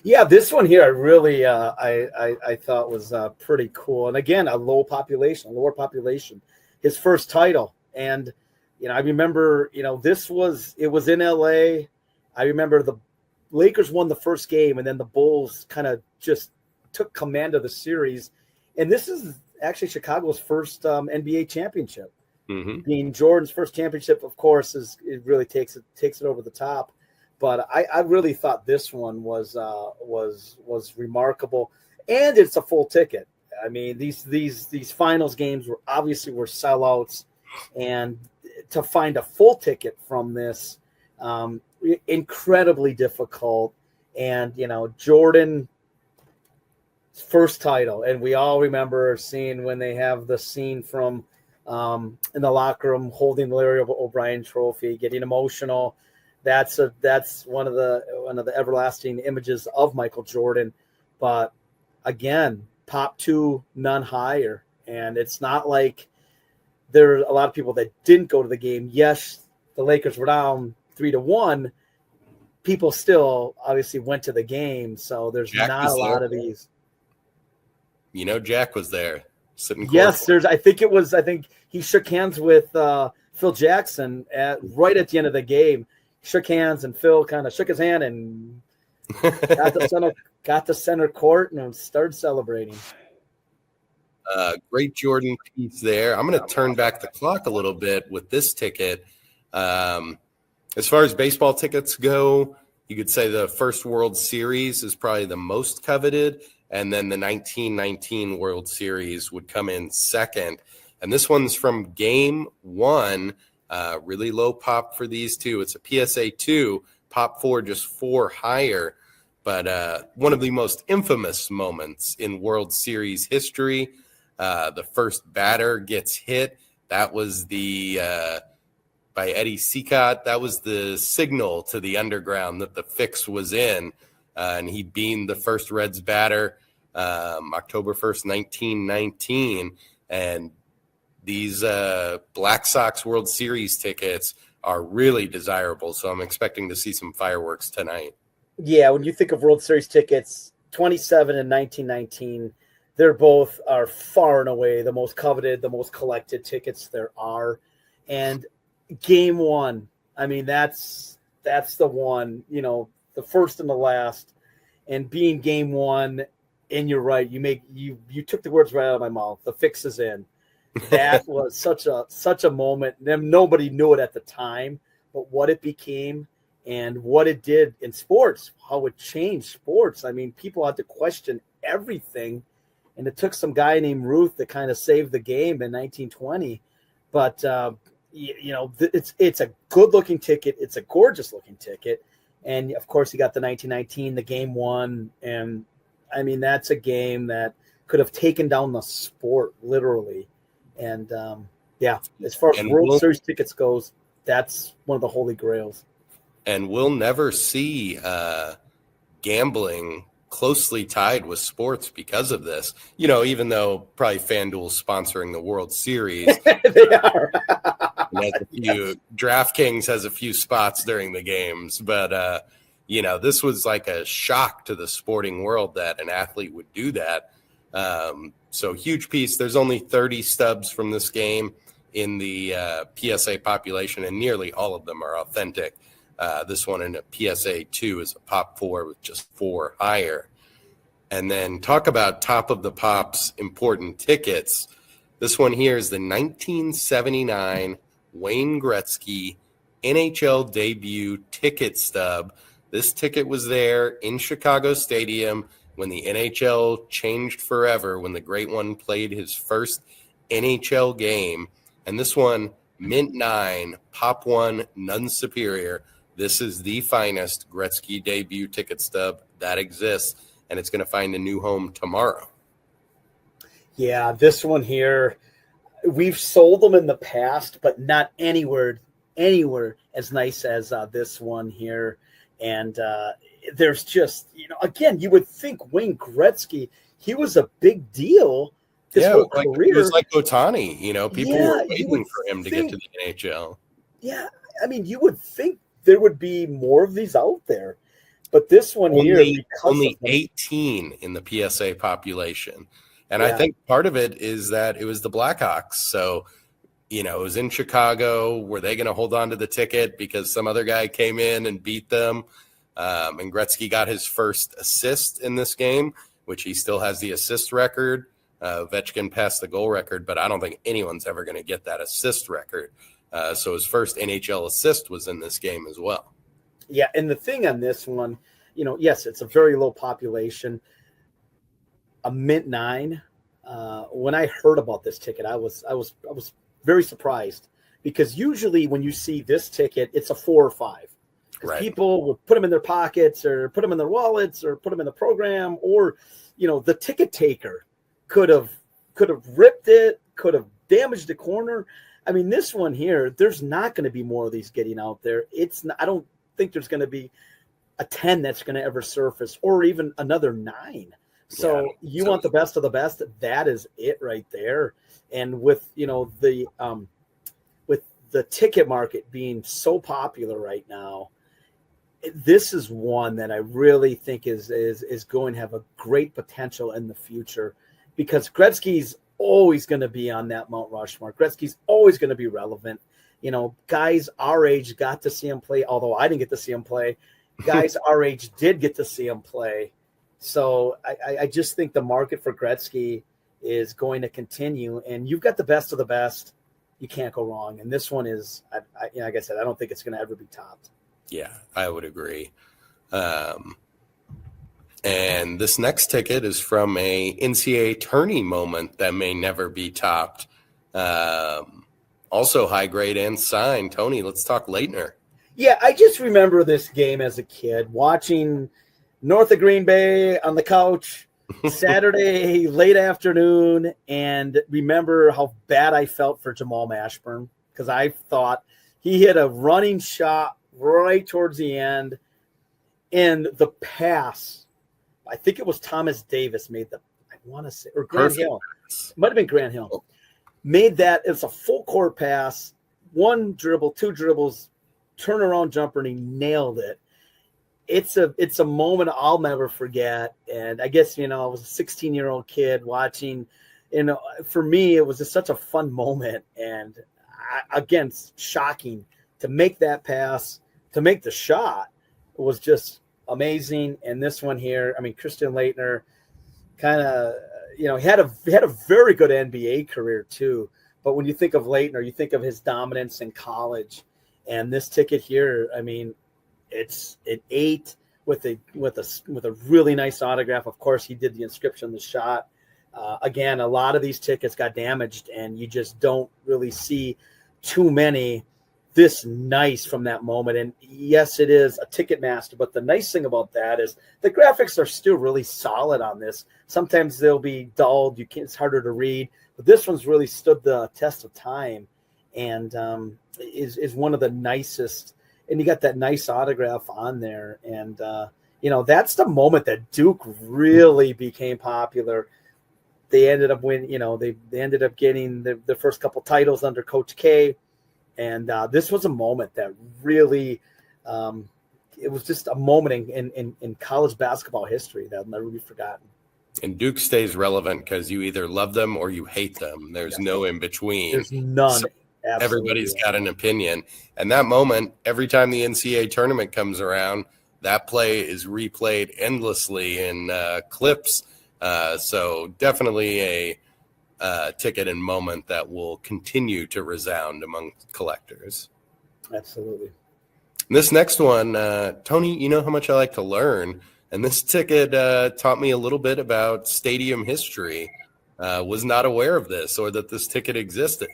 Yeah, this one here, I really, I thought was pretty cool. And again, lower population, his first title. And, I remember, it was in LA. I remember the Lakers won the first game and then the Bulls kind of just took command of the series. And this is actually Chicago's first NBA championship. Mm-hmm. Being Jordan's first championship, of course, it really takes it over the top. But I really thought this one was remarkable, and it's a full ticket. I mean, these finals games were sellouts, and to find a full ticket from this, incredibly difficult. And Jordan's first title, and we all remember seeing when they have the scene from in the locker room holding the Larry O'Brien trophy, getting emotional. That's one of the everlasting images of Michael Jordan. But again, pop 2, none higher. And it's not like there are a lot of people that didn't go to the game. Yes, the Lakers were down 3-1. People still obviously went to the game. So there's Jack not a lot of these. Jack was there sitting. Yes, I think he shook hands with Phil Jackson right at the end of the game. Shook hands, and Phil kind of shook his hand and got to center court and started celebrating. Great Jordan piece there. I'm going to turn back the clock a little bit with this ticket. As far as baseball tickets go, you could say the first World Series is probably the most coveted, and then the 1919 World Series would come in second. And this one's from Game 1. Really low pop for these two. It's a PSA 2, pop 4, just 4 higher. But one of the most infamous moments in World Series history, the first batter gets hit. That was by Eddie Seacott. That was the signal to the underground that the fix was in. And he beamed the first Reds batter October 1st, 1919. And these Black Sox World Series tickets are really desirable, so I'm expecting to see some fireworks tonight. Yeah, when you think of World Series tickets, 27 and 1919, they're both are far and away the most coveted, the most collected tickets there are. And game one, I mean, that's the one, the first and the last. And being game one, and you're right, you took the words right out of my mouth. The fix is in. That was such a moment. Nobody knew it at the time, but what it became and what it did in sports, how it changed sports. I mean, people had to question everything, and it took some guy named Ruth to kind of save the game in 1920. But it's a good-looking ticket. It's a gorgeous-looking ticket. And, of course, you got the 1919, the game one. And, I mean, that's a game that could have taken down the sport, literally. And, as far as World Series tickets goes, that's one of the holy grails. And we'll never see gambling closely tied with sports because of this. Even though probably FanDuel's sponsoring the World Series. They are. DraftKings has a few spots during the games, but this was like a shock to the sporting world that an athlete would do that. So huge piece. There's only 30 stubs from this game in the PSA population, and nearly all of them are authentic. This one in a PSA 2 is a Pop 4 with just 4 higher. And then talk about top of the pops important tickets. This one here is the 1979 Wayne Gretzky NHL debut ticket stub. This ticket was there in Chicago Stadium when the NHL changed forever, when the Great One played his first NHL game. And this one, mint 9, pop 1, none superior. This is the finest Gretzky debut ticket stub that exists, and it's going to find a new home tomorrow. Yeah, this one here, we've sold them in the past, but not anywhere as nice as this one here. And there's just, again, you would think Wayne Gretzky, he was a big deal his whole career. It was like Ohtani, people were waiting for him to get to the NHL. Yeah, I mean, you would think there would be more of these out there. But this one only 18 in the PSA population. And I think part of it is that it was the Blackhawks. So, it was in Chicago. Were they going to hold on to the ticket because some other guy came in and beat them? And Gretzky got his first assist in this game, which he still has the assist record. Ovechkin passed the goal record, but I don't think anyone's ever going to get that assist record. So his first NHL assist was in this game as well. Yeah, and the thing on this one, yes, it's a very low population. A mint 9. When I heard about this ticket, I was very surprised, because usually when you see this ticket, it's a 4 or 5. Right. People will put them in their pockets or put them in their wallets or put them in the program, or the ticket taker could have ripped it, could have damaged the corner. I mean, this one here, there's not going to be more of these getting out there. I don't think there's going to be a 10 that's going to ever surface, or even another 9. So you want the best of the best. That is it right there. And with the ticket market being so popular right now, this is one that I really think is going to have a great potential in the future, because Gretzky's always going to be on that Mount Rushmore. Gretzky's always going to be relevant. Guys our age got to see him play, although I didn't get to see him play. Guys our age did get to see him play. So I just think the market for Gretzky is going to continue, and you've got the best of the best. You can't go wrong. And this one is, like I said, I don't think it's going to ever be topped. Yeah, I would agree. And this next ticket is from a NCAA tourney moment that may never be topped. Also high grade and signed. Tony, let's talk Leitner. Yeah, I just remember this game as a kid, watching north of Green Bay on the couch Saturday late afternoon, and remember how bad I felt for Jamal Mashburn, because I thought he hit a running shot right towards the end, and the pass, I think it was Thomas Davis made or Grant Hill. It might have been Grant Hill. Made that. It's a full court pass, 1 dribble, 2 dribbles, turnaround jumper, and he nailed it. it's a moment I'll never forget. And I guess, I was a 16-year-old kid watching, for me, it was just such a fun moment. And again, shocking to make that pass, to make the shot was just amazing. And this one here, I mean, Christian Laettner kind of, had a very good NBA career too. But when you think of Laettner, you think of his dominance in college. And this ticket here, I mean, it's an 8 with a really nice autograph. Of course, he did the inscription, the shot. Again, a lot of these tickets got damaged, and you just don't really see too many this nice from that moment. And yes, it is a Ticketmaster, but the nice thing about that is the graphics are still really solid on this. Sometimes they'll be dulled. It's harder to read, but this one's really stood the test of time, and is one of the nicest. And you got that nice autograph on there. And, that's the moment that Duke really became popular. They ended up winning, they ended up getting the first couple titles under Coach K. And this was a moment that really, it was just a moment in college basketball history that will never be forgotten. And Duke stays relevant because you either love them or you hate them. There's no in between. There's none. So everybody's got an opinion. And that moment, every time the NCAA tournament comes around, that play is replayed endlessly in clips. So definitely a ticket and moment that will continue to resound among collectors. Absolutely. And this next one, Tony, you know how much I like to learn. And this ticket taught me a little bit about stadium history. Was not aware of this or that this ticket existed.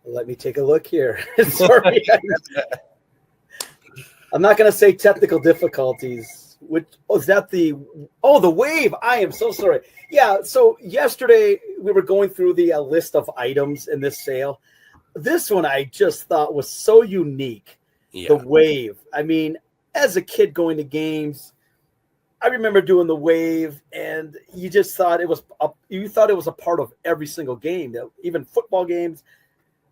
Let me take a look here. Sorry. I'm not going to say technical difficulties. Is that the wave? I am so sorry. Yeah, so yesterday we were going through the list of items in this sale. This one I just thought was so unique, the wave. I mean, as a kid going to games, I remember doing the wave, and you just thought it was a part of every single game, even football games,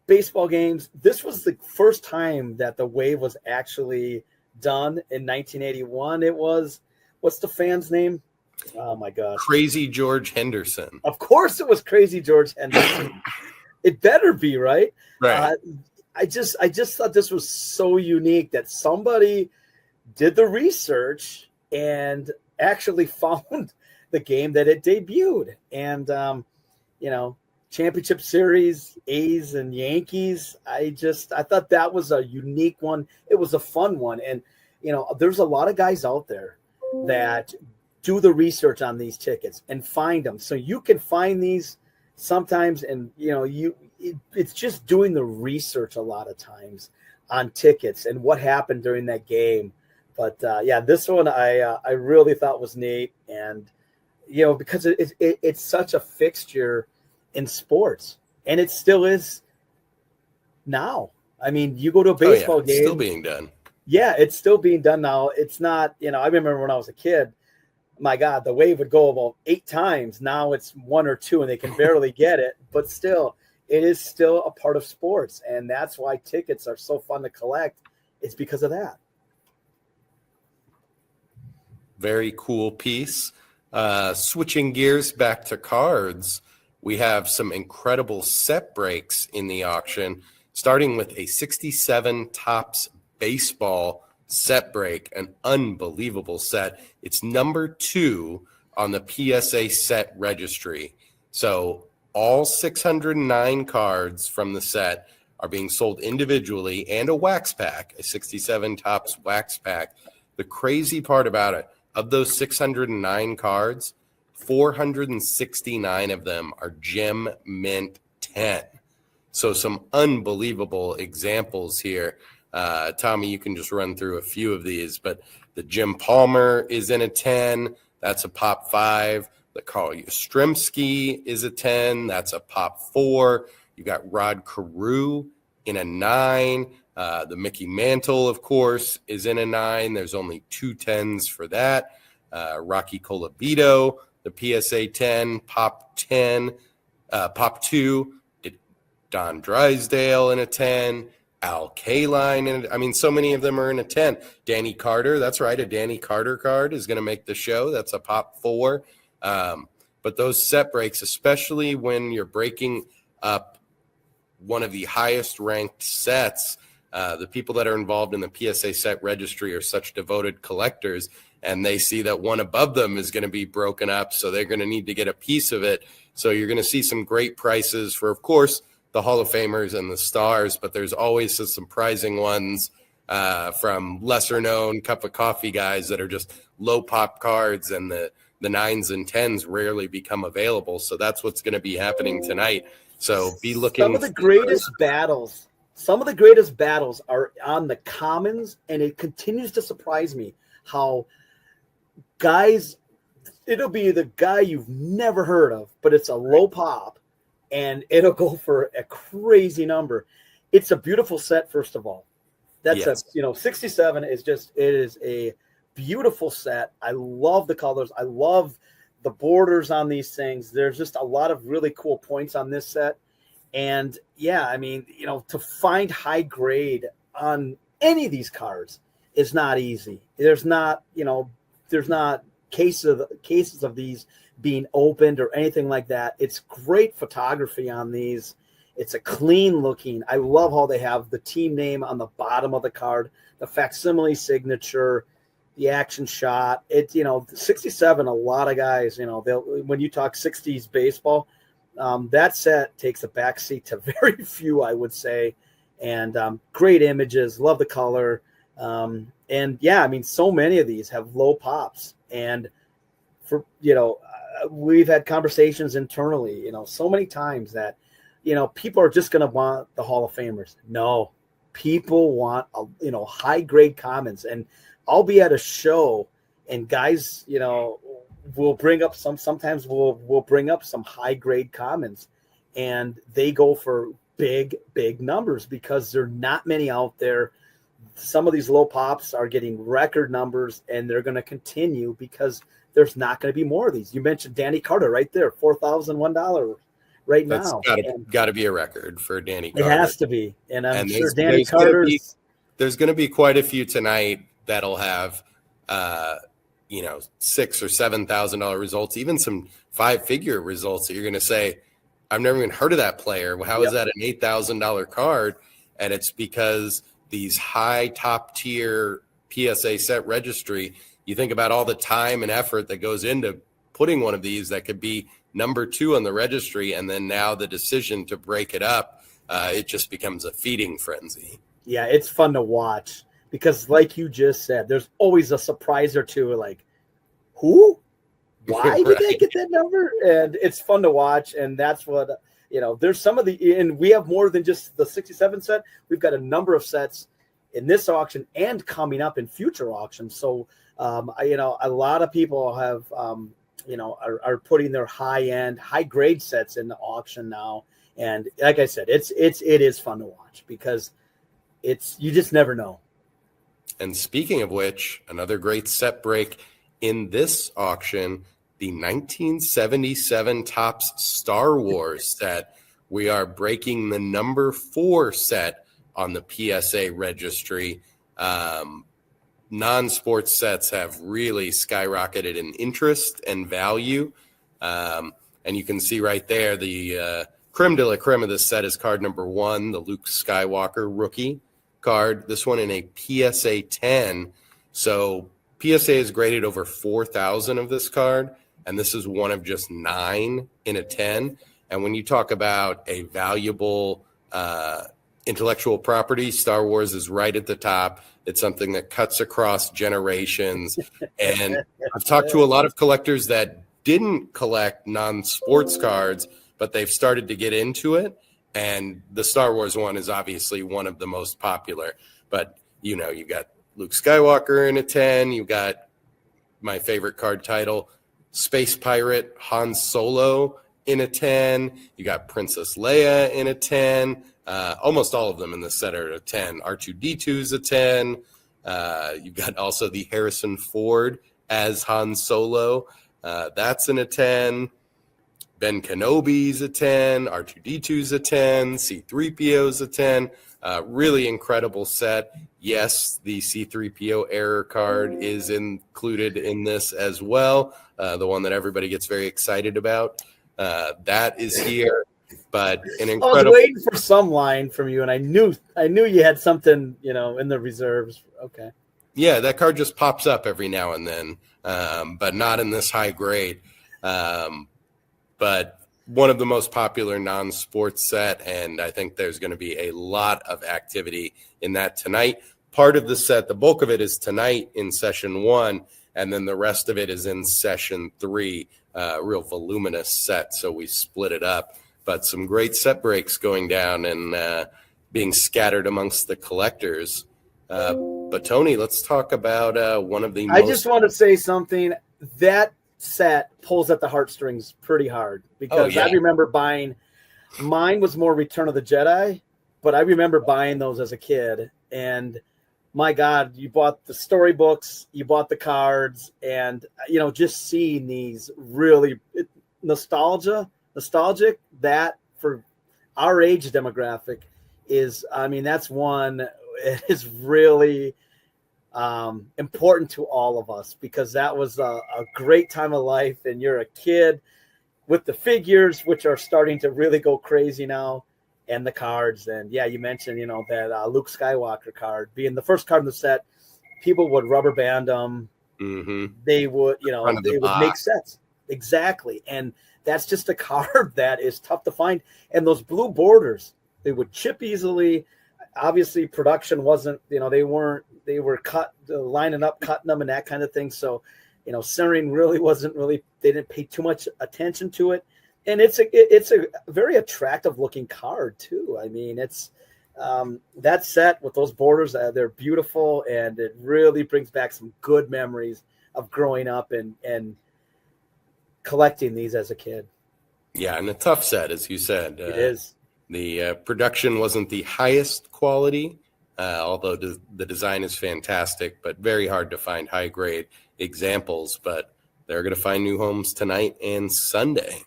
baseball games. This was the first time that the wave was actually done in 1981. It was, what's the fan's name? Oh my gosh. Crazy George Henderson. Of course it was Crazy George Henderson. It better be, right? Right. I just thought this was so unique that somebody did the research and actually found the game that it debuted. And, championship series, A's and Yankees. I thought that was a unique one. It was a fun one. And, there's a lot of guys out there that do the research on these tickets and find them. So you can find these sometimes, and, it's just doing the research a lot of times on tickets and what happened during that game. But, this one I really thought was neat. And, because it's such a fixture in sports, and it still is now. I mean, you go to a baseball game, still being done. Yeah, it's still being done now. It's not, I remember when I was a kid, my God, the wave would go about 8 times. Now it's 1 or 2 and they can barely get it, but still, it is still a part of sports. And that's why tickets are so fun to collect. It's because of that. Very cool piece. Switching gears back to cards, we have some incredible set breaks in the auction, starting with a 67 Topps baseball set break, an unbelievable set. It's number 2 on the PSA set registry. So all 609 cards from the set are being sold individually, and a wax pack, a 67 Topps wax pack. The crazy part about it, of those 609 cards, 469 of them are Gem Mint 10. So some unbelievable examples here. Tommy, you can just run through a few of these, but the Jim Palmer is in a 10. That's a pop 5. The Carl Yastrzemski is a 10. That's a pop 4. You got Rod Carew in a 9. The Mickey Mantle, of course, is in a 9. There's only 2 10s for that. Rocky Colavito, the PSA 10, pop 10, pop 2. Don Drysdale in a 10. Al Kaline, and I mean, so many of them are in a 10. Danny Carter, that's right, a Danny Carter card is going to make the show. That's a pop 4. But those set breaks, especially when you're breaking up one of the highest ranked sets, the people that are involved in the PSA set registry are such devoted collectors, and they see that one above them is going to be broken up, so they're going to need to get a piece of it. So you're going to see some great prices for, of course, the Hall of Famers and the stars, but there's always some surprising ones from lesser known cup of coffee guys that are just low pop cards, and the 9s and 10s rarely become available. So that's what's going to be happening tonight. So be looking. Some of the greatest battles are on the commons, and it continues to surprise me how guys, it'll be the guy you've never heard of, but it's a low pop, and it'll go for a crazy number. It's a beautiful set, first of all. That's 67 is just, it is a beautiful set. I love the colors. I love the borders on these things. There's just a lot of really cool points on this set. And yeah, I mean, to find high grade on any of these cards is not easy. There's not cases of these being opened or anything like that. It's great photography on these. It's a clean looking. I love how they have the team name on the bottom of the card, the facsimile signature, the action shot. It's 67. A lot of guys, when you talk 60s baseball, that set takes a backseat to very few, I would say. And great images, love the color. And yeah, I mean, so many of these have low pops. And for, we've had conversations internally, so many times that, people are just going to want the Hall of Famers. No, people want, high grade commons. And I'll be at a show and guys, we'll bring up sometimes we'll bring up some high grade commons, and they go for big numbers because there are not many out there. Some of these low pops are getting record numbers, and they're going to continue because there's not going to be more of these. You mentioned Danny Carter right there, $4,001 right now. That's got to be a record for Danny Carter. It has to be, and I'm sure Danny Carter's. There's going to be quite a few tonight that'll have, $6,000 or $7,000 results, even some 5-figure results that you're going to say, I've never even heard of that player. How is that an $8,000 card? And it's because these high top tier PSA set registry, you think about all the time and effort that goes into putting one of these that could be number 2 on the registry. And then now the decision to break it up, it just becomes a feeding frenzy. Yeah, it's fun to watch because like you just said, there's always a surprise or two like, who? Why did they get that number? And it's fun to watch. And that's what, there's some of and we have more than just the 67 set. We've got a number of sets in this auction and coming up in future auctions. So, a lot of people have, are putting their high grade sets in the auction now. And like I said, it is fun to watch because you just never know. And speaking of which, another great set break in this auction, the 1977 Topps Star Wars set. We are breaking the number 4 set on the PSA registry. Non-sports sets have really skyrocketed in interest and value. And you can see right there, the creme de la creme of this set is card number 1, the Luke Skywalker rookie card. This one in a PSA 10. So PSA is graded over 4,000 of this card, and this is one of just 9 in a 10. And when you talk about a valuable intellectual property, Star Wars is right at the top. It's something that cuts across generations. And I've talked to a lot of collectors that didn't collect non-sports cards, but they've started to get into it. And the Star Wars one is obviously one of the most popular. But, you've got Luke Skywalker in a 10. You've got my favorite card title, Space Pirate Han Solo in a 10. You got Princess Leia in a 10. Almost all of them in the set are a 10. R2-D2 is a 10. You've got also the Harrison Ford as Han Solo. That's in a 10. Ben Kenobi's a 10. R2-D2's a 10. C-3PO's a 10. Really incredible set. Yes, the C3PO error card is included in this as well. The one that everybody gets very excited about. That is here, but an incredible. I was waiting for some line from you, and I knew you had something, in the reserves. Okay. Yeah, that card just pops up every now and then, but not in this high grade. But one of the most popular non-sports set, and I think there's going to be a lot of activity in that tonight. Part of the set, the bulk of it is tonight in session 1, and then the rest of it is in session 3, real voluminous set, so we split it up. But some great set breaks going down and being scattered amongst the collectors. But Tony, let's talk about one of the I just want to say something. That set pulls at the heartstrings pretty hard because I remember buying, mine was more Return of the Jedi, but I remember buying those as a kid. And my God, you bought the storybooks, you bought the cards, and, just seeing these really nostalgic, that for our age demographic is, that's one. It is really important to all of us because that was a great time of life, and you're a kid with the figures, which are starting to really go crazy now, and the cards. And yeah, you mentioned, that Luke Skywalker card being the first card in the set. People would rubber band them. Mm-hmm. They would, they would make sets. Exactly. And that's just a card that is tough to find. And those blue borders, they would chip easily. Obviously production wasn't, they were cut, lining up, cutting them and that kind of thing. So, centering they didn't pay too much attention to it. And it's a very attractive looking card too. I mean, it's that set with those borders, they're beautiful, and it really brings back some good memories of growing up and collecting these as a kid. Yeah. And a tough set, as you said. It is. The production wasn't the highest quality, although the design is fantastic, but very hard to find high-grade examples. But they're going to find new homes tonight and Sunday.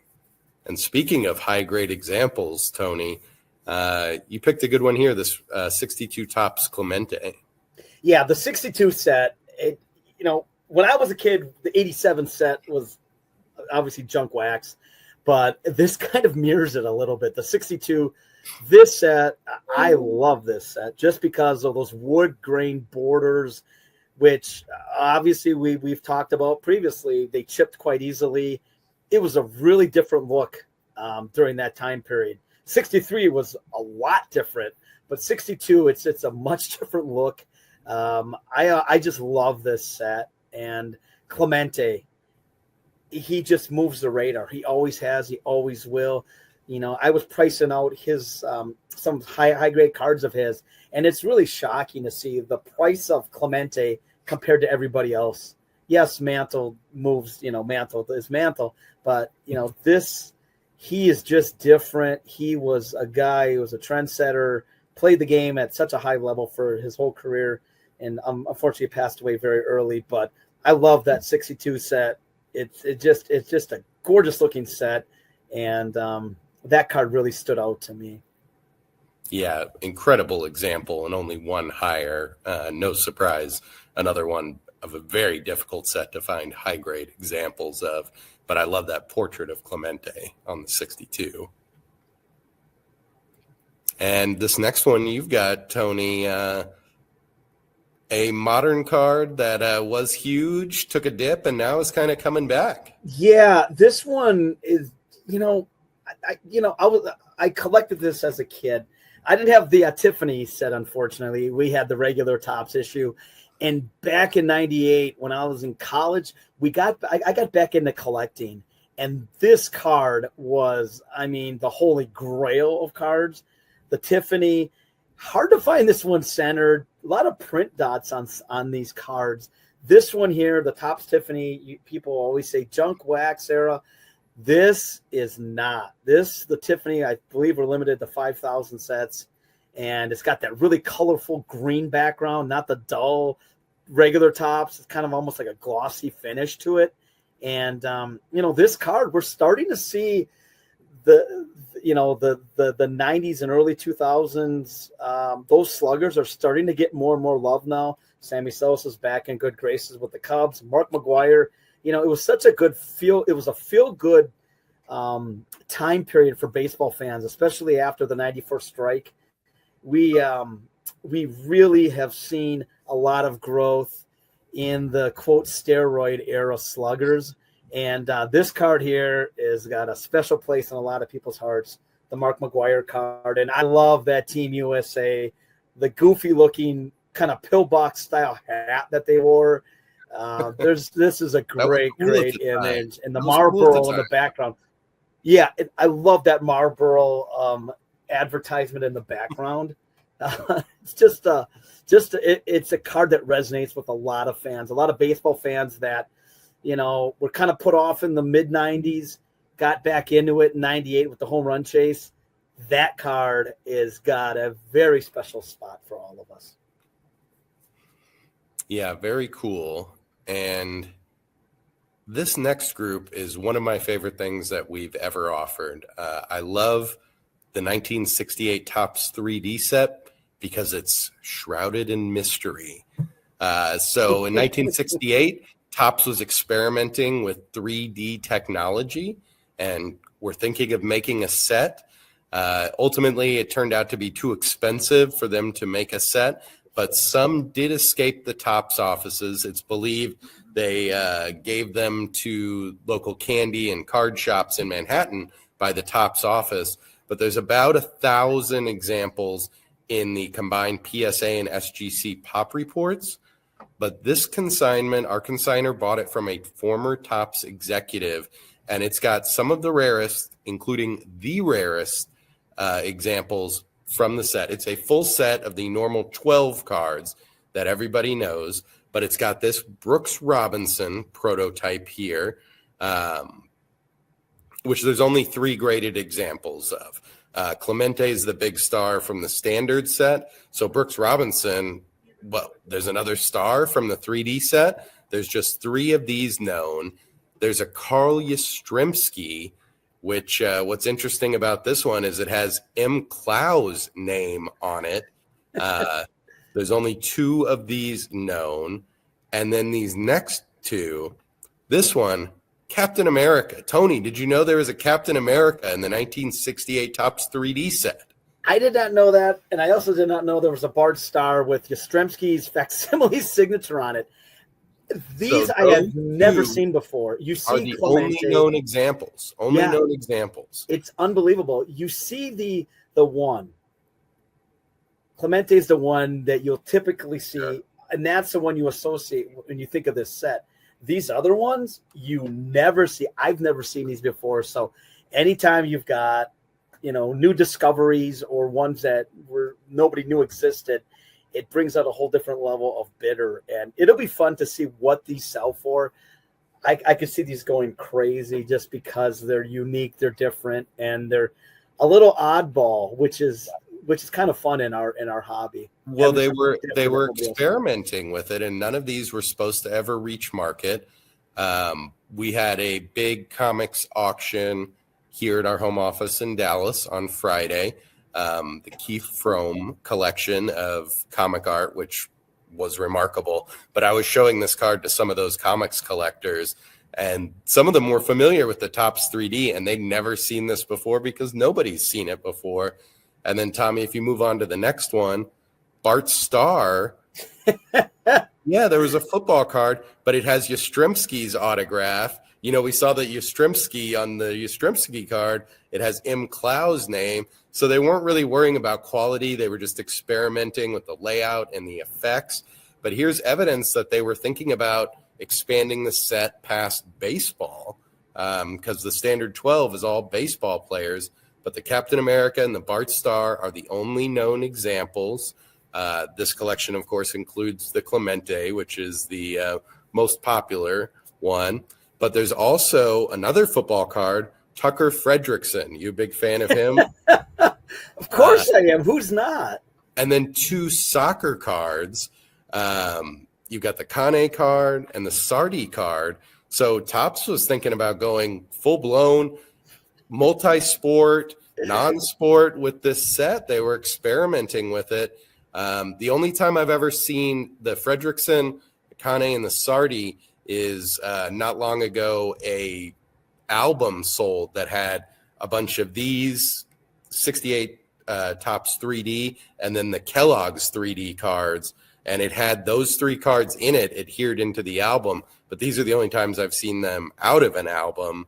And speaking of high-grade examples, Tony, you picked a good one here, this 62 Topps Clemente. Yeah, the 62 set, when I was a kid, the 87 set was obviously junk wax. But this kind of mirrors it a little bit. The 62, this set, I love this set just because of those wood grain borders, which obviously we've talked about previously. They chipped quite easily. It was a really different look during that time period. 63 was a lot different, but 62, it's a much different look. I just love this set. And Clemente, he just moves the radar. He always has. He always will. I was pricing out his some high grade cards of his, and it's really shocking to see the price of Clemente compared to everybody else. Yes, Mantle moves. Mantle is Mantle, but this, he is just different. He was a guy who was a trendsetter, played the game at such a high level for his whole career, and unfortunately passed away very early. But I love that 62 set. It's just a gorgeous looking set, and that card really stood out to me. Yeah, incredible example, and only one higher. No surprise, another one of a very difficult set to find high grade examples of. But I love that portrait of Clemente on the 62. And this next one you've got, Tony. A modern card that was huge, took a dip, and now is kind of coming back. Yeah, this one is, I collected this as a kid. I didn't have the Tiffany set, unfortunately. We had the regular Topps issue. And back in 98, when I was in college, I got back into collecting. And this card was, the holy grail of cards. The Tiffany. Hard to find this one centered. A lot of print dots on these cards. This one here, the Topps Tiffany, people always say junk wax era. This is not. The Tiffany, I believe, we're limited to 5,000 sets. And it's got that really colorful green background, not the dull regular Topps. It's kind of almost like a glossy finish to it. And, this card, we're starting to see the 90s and early 2000s, those sluggers are starting to get more and more love now. Sammy Sosa's back in good graces with the Cubs. Mark McGwire, it was such a good it was a feel-good time period for baseball fans, especially after the 94 strike. We really have seen a lot of growth in the quote steroid era sluggers. And this card here has got a special place in a lot of people's hearts, the Mark McGwire card. And I love that Team USA, the goofy looking kind of pillbox style hat that they wore. This is a great image. And the Marlboro in the background. Yeah, I love that Marlboro advertisement in the background. It's it's a card that resonates with a lot of fans, a lot of baseball fans that, were kind of put off in the mid 90s, got back into it in 98 with the home run chase. That card is got a very special spot for all of us. Yeah, very cool. And this next group is one of my favorite things that we've ever offered. I love the 1968 Topps 3D set because it's shrouded in mystery. So in 1968, Topps was experimenting with 3D technology and were thinking of making a set. Ultimately, it turned out to be too expensive for them to make a set, but some did escape the Topps offices. It's believed they gave them to local candy and card shops in Manhattan by the Topps office. But there's about 1,000 examples in the combined PSA and SGC pop reports. But this consignment, our consignor bought it from a former Topps executive, and it's got some of the rarest, including the rarest examples from the set. It's a full set of the normal 12 cards that everybody knows, but it's got this Brooks Robinson prototype here, which there's only 3 graded examples of. Clemente is the big star from the standard set. So Brooks Robinson, well, there's another star from the 3D set. There's just 3 of these known. There's a Carl Yastrzemski, which what's interesting about this one is it has M. Clow's name on it. There's only 2 of these known. And then these next 2, this one, Captain America. Tony, did you know there was a Captain America in the 1968 Topps 3D set? I did not know that, and I also did not know there was a Bart star with Yastrzemski's facsimile signature on it. These I have never seen before. You see, are the only known examples. Known examples. It's unbelievable. You see the one. Clemente is the one that you'll typically see, sure, and that's the one you associate when you think of this set. These other ones you never see. I've never seen these before. So anytime you've got, new discoveries or ones that nobody knew existed, it brings out a whole different level of bidder, and it'll be fun to see what these sell for. I could see these going crazy just because they're unique, they're different, and they're a little oddball, which is kind of fun in our hobby. Well, they were experimenting with it, and none of these were supposed to ever reach market. We had a big comics auction here at our home office in Dallas on Friday. The Keith Frome collection of comic art, which was remarkable. But I was showing this card to some of those comics collectors, and some of them were familiar with the Topps 3D, and they'd never seen this before because nobody's seen it before. And then, Tommy, if you move on to the next one, Bart Starr. Yeah, there was a football card, but it has Yastrzemski's autograph. We saw that Yastrzemski on the Yastrzemski card, it has M. Clow's name. So they weren't really worrying about quality. They were just experimenting with the layout and the effects. But here's evidence that they were thinking about expanding the set past baseball, because the standard 12 is all baseball players. But the Captain America and the Bart Starr are the only known examples. This collection, of course, includes the Clemente, which is the most popular one. But there's also another football card, Tucker Fredrickson. You a big fan of him? Of course I am. Who's not? And then 2 soccer cards. You've got the Kane card and the Sardi card. So Topps was thinking about going full-blown multi-sport, non-sport with this set. They were experimenting with it. The only time I've ever seen the Fredrickson, the Kane, and the Sardi is not long ago a album sold that had a bunch of these 68 Topps 3D and then the Kellogg's 3D cards, and it had those 3 cards in it adhered into the album. But these are the only times I've seen them out of an album.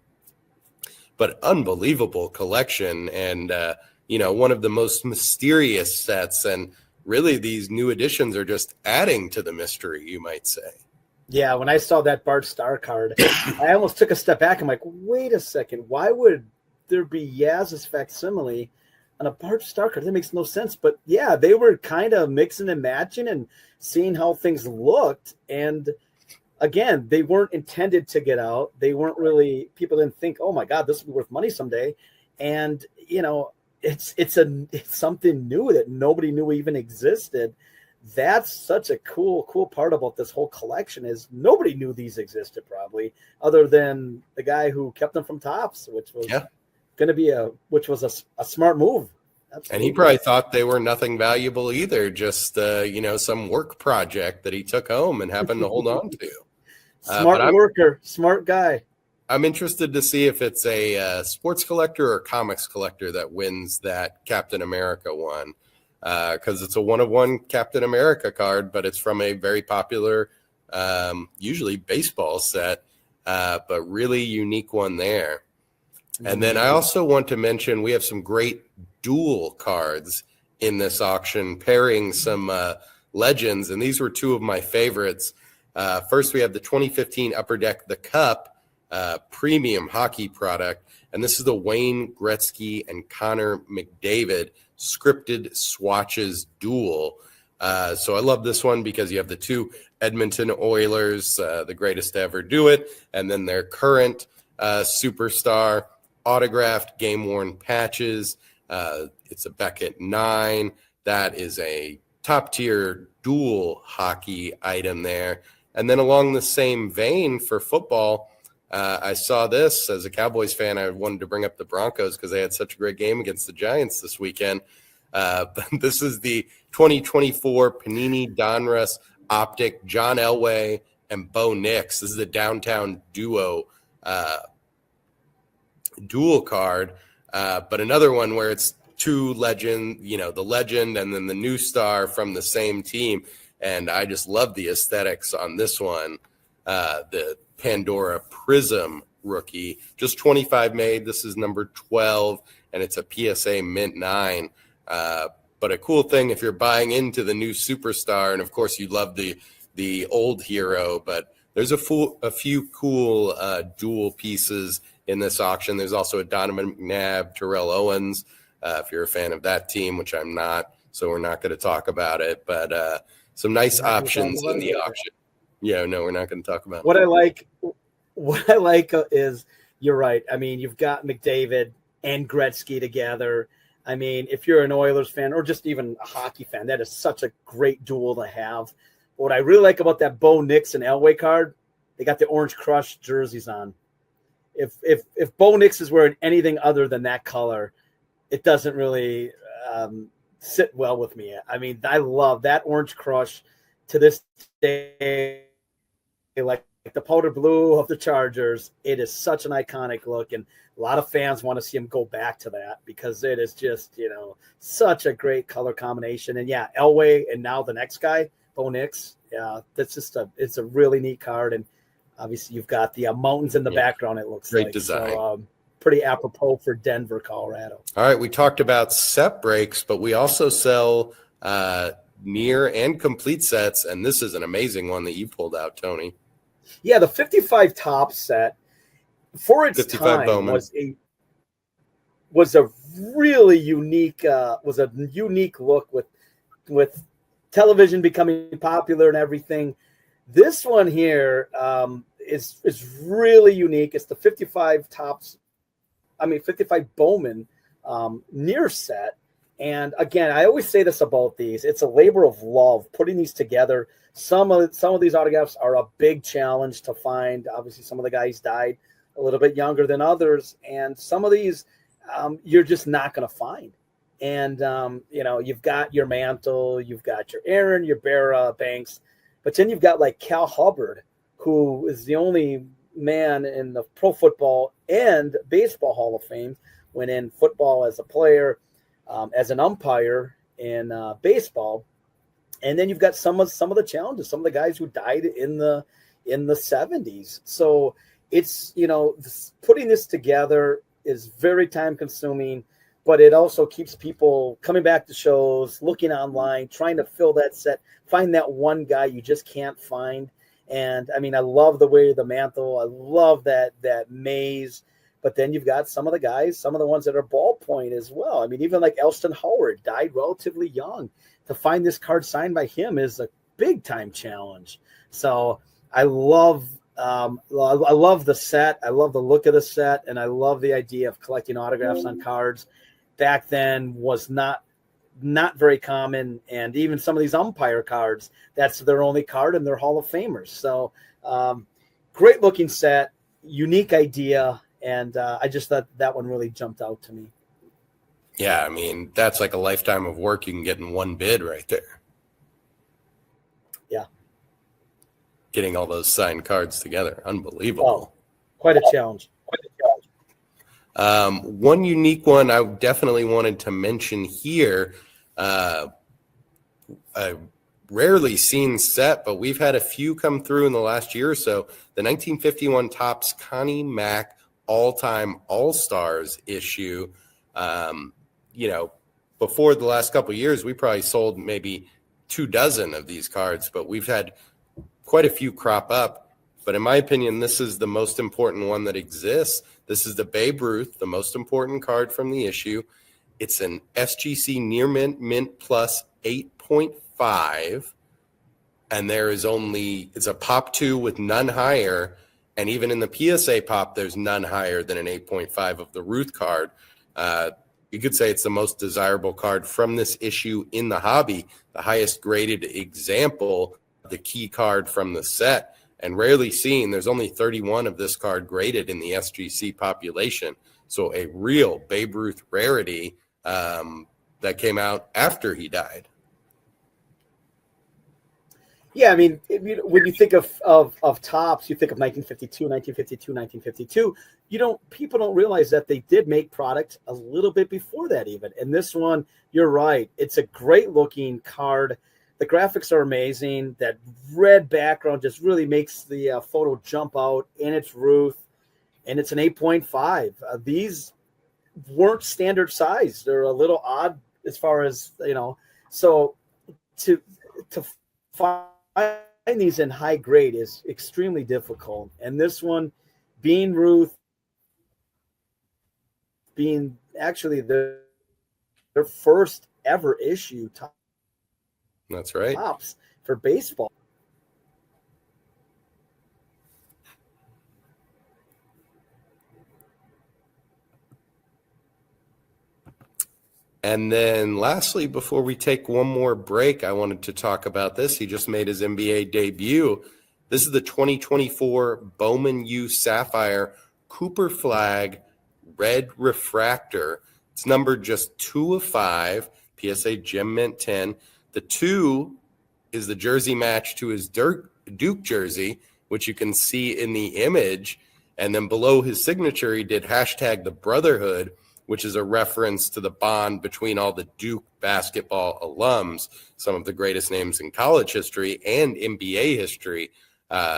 But unbelievable collection, and one of the most mysterious sets, and really these new additions are just adding to the mystery, you might say. Yeah, when I saw that Bart Starr card, I almost took a step back. I'm like, wait a second, why would there be Yaz's facsimile on a Bart Starr card? That makes no sense. But yeah, they were kind of mixing and matching and seeing how things looked. And again, they weren't intended to get out. They weren't really, people didn't think, oh my God, this will be worth money someday. And, it's something new that nobody knew even existed. That's such a cool part about this whole collection is nobody knew these existed probably other than the guy who kept them from Topps, which was going to be a smart move. Absolutely. And he probably thought they were nothing valuable either, just some work project that he took home and happened to hold on to. Smart worker, smart guy. I'm interested to see if it's a sports collector or comics collector that wins that Captain America one, because it's a 1-of-1 Captain America card, but it's from a very popular, usually baseball set, but really unique one there. And then I also want to mention we have some great dual cards in this auction, pairing some legends, and these were 2 of my favorites. First, we have the 2015 Upper Deck The Cup premium hockey product, and this is the Wayne Gretzky and Connor McDavid scripted swatches duel. So I love this one because you have the 2 Edmonton Oilers, the greatest to ever do it, and then their current superstar autographed game-worn patches. It's a Beckett 9. That is a top-tier dual hockey item there. And then along the same vein for football, I saw this as a Cowboys fan. I wanted to bring up the Broncos because they had such a great game against the Giants this weekend. But this is the 2024 Panini Donruss Optic John Elway and Bo Nix. This is a downtown duo dual card, but another one where it's 2 legend, the legend and then the new star from the same team. And I just love the aesthetics on this one. The Pandora Prism rookie, just 25 made. This is number 12, and it's a PSA Mint 9. But a cool thing if you're buying into the new superstar, and of course you love the old hero, but there's a few cool dual pieces in this auction. There's also a Donovan McNabb, Terrell Owens, if you're a fan of that team, which I'm not, so we're not going to talk about it. But some nice options in the auction. Yeah, no, we're not going to talk about what I like. What I like is you're right. I mean, you've got McDavid and Gretzky together. I mean, if you're an Oilers fan or just even a hockey fan, that is such a great duel to have. What I really like about that Bo Nix and Elway card, they got the Orange Crush jerseys on. If Bo Nix is wearing anything other than that color, it doesn't really sit well with me. I mean, I love that Orange Crush to this day. Like the powder blue of the Chargers, it is such an iconic look, and a lot of fans want to see him go back to that because it is just, such a great color combination. And yeah, Elway and now the next guy, Bo Nix. Yeah, that's just it's a really neat card, and obviously you've got the mountains in the background. It looks great like design. So, pretty apropos for Denver, Colorado. All right, we talked about set breaks, but we also sell near and complete sets, and this is an amazing one that you pulled out, Tony. Yeah, the 55 top set for its time Bowman. was a really unique look with television becoming popular and everything. This one here is really unique. It's the 55 Bowman near set. And again, I always say this about these. It's a labor of love putting these together. Some of these autographs are a big challenge to find. Obviously, some of the guys died a little bit younger than others. And some of these, you're just not going to find. And, you've got your Mantle, you've got your Aaron, your Berra, Banks, but then you've got like Cal Hubbard, who is the only man in the Pro Football and Baseball Hall of Fame, went in football as a player, as an umpire in baseball. And then you've got some of the challenges, some of the guys who died in the 70s. So it's, putting this together is very time consuming, but it also keeps people coming back to shows, looking online, trying to fill that set, find that one guy you just can't find. And I mean, I love the way the Mantle, I love that maze, but then you've got some of the guys, some of the ones that are ballpoint as well. I mean, even like Elston Howard died relatively young. To find this card signed by him is a big time challenge. So I love the set. I love the look of the set, and I love the idea of collecting autographs on cards. Back then was not very common, and even some of these umpire cards, that's their only card, and they're Hall of Famers. So great looking set, unique idea, and I just thought that one really jumped out to me. Yeah, I mean, that's like a lifetime of work you can get in one bid right there. Yeah. Getting all those signed cards together. Unbelievable. Oh, quite a challenge. One unique one I definitely wanted to mention here, a rarely seen set, but we've had a few come through in the last year or so. The 1951 Topps Connie Mack All-Time All-Stars issue. Before the last couple of years, we probably sold maybe 24 of these cards, but we've had quite a few crop up. But in my opinion, this is the most important one that exists. This is the Babe Ruth, the most important card from the issue. It's an SGC near mint plus 8.5. And it's a pop 2 with none higher. And even in the PSA pop, there's none higher than an 8.5 of the Ruth card. You could say it's the most desirable card from this issue in the hobby, the highest graded example, the key card from the set, and rarely seen. There's only 31 of this card graded in the SGC population. So a real Babe Ruth rarity that came out after he died. Yeah, I mean, when you think of Topps, you think of 1952. People don't realize that they did make product a little bit before that even. And this one, you're right. It's a great looking card. The graphics are amazing. That red background just really makes the photo jump out. And it's Ruth, and it's an 8.5. These weren't standard size. They're a little odd as far as, so to find these in high grade is extremely difficult. And this one being Ruth, being actually their first ever issue. That's right. Topps for baseball. And then lastly, before we take one more break, I wanted to talk about this. He just made his NBA debut. This is the 2024 Bowman U Sapphire Cooper Flag Red Refractor. It's numbered just 2 of 5, PSA Gem Mint 10. The 2 is the jersey match to his Duke jersey, which you can see in the image. And then below his signature, he did hashtag the Brotherhood, which is a reference to the bond between all the Duke basketball alums, some of the greatest names in college history and NBA history.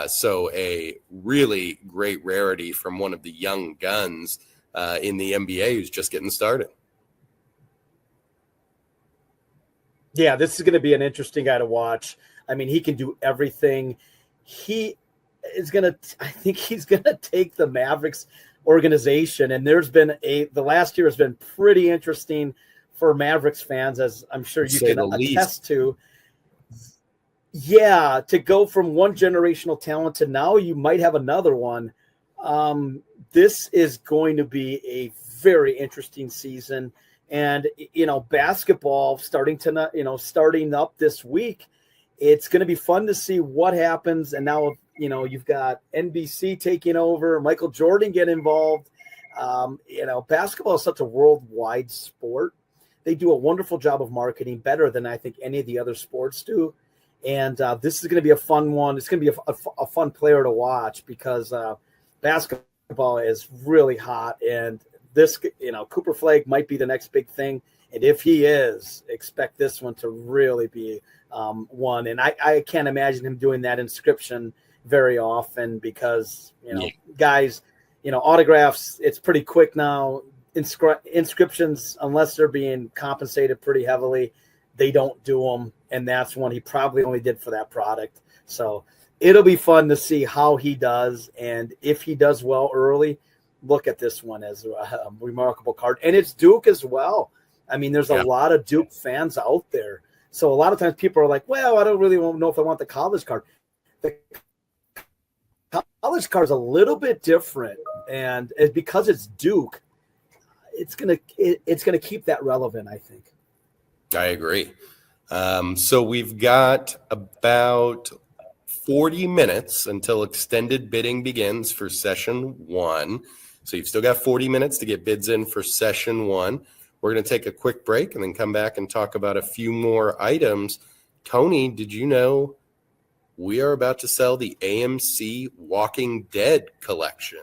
So a really great rarity from one of the young guns in the NBA who's just getting started. Yeah, this is going to be an interesting guy to watch. I mean, he can do everything. I think he's going to take the Mavericks organization, and the last year has been pretty interesting for Mavericks fans, as I'm sure you can attest to. Yeah, to go from one generational talent to now you might have another one. This is going to be a very interesting season. And, basketball starting up this week, it's going to be fun to see what happens. And now, you've got NBC taking over, Michael Jordan get involved. Basketball is such a worldwide sport. They do a wonderful job of marketing, better than I think any of the other sports do. And this is going to be a fun one. It's going to be a fun player to watch because basketball is really hot. And this, Cooper Flagg might be the next big thing. And if he is, expect this one to really be one. And I can't imagine him doing that inscription very often because, guys, autographs, it's pretty quick now. Inscriptions, unless they're being compensated pretty heavily, they don't do them. And that's one he probably only did for that product. So it'll be fun to see how he does. And if he does well early, look at this one as a remarkable card. And it's Duke as well. I mean, there's a lot of Duke fans out there. So a lot of times people are like, well, I don't really know if I want the college card. The college card is a little bit different. And because it's Duke, it's gonna keep that relevant, I think. I agree. So we've got about 40 minutes until extended bidding begins for session 1. So you've still got 40 minutes to get bids in for session 1. We're going to take a quick break and then come back and talk about a few more items. Tony, did you know we are about to sell the AMC Walking Dead collection?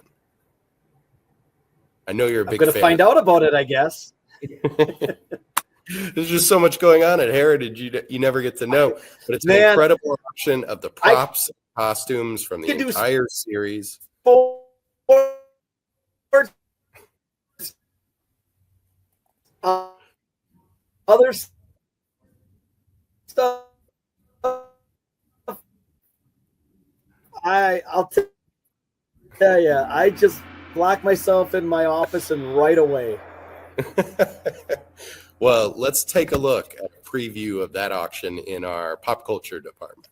I know you're a big fan. I'm going to find out about it, I guess. There's just so much going on at Heritage you never get to know. But it's an incredible auction of the props and costumes from the entire series. Other stuff. I'll tell you, I just lock myself in my office and right away. Well, let's take a look at a preview of that auction in our pop culture department.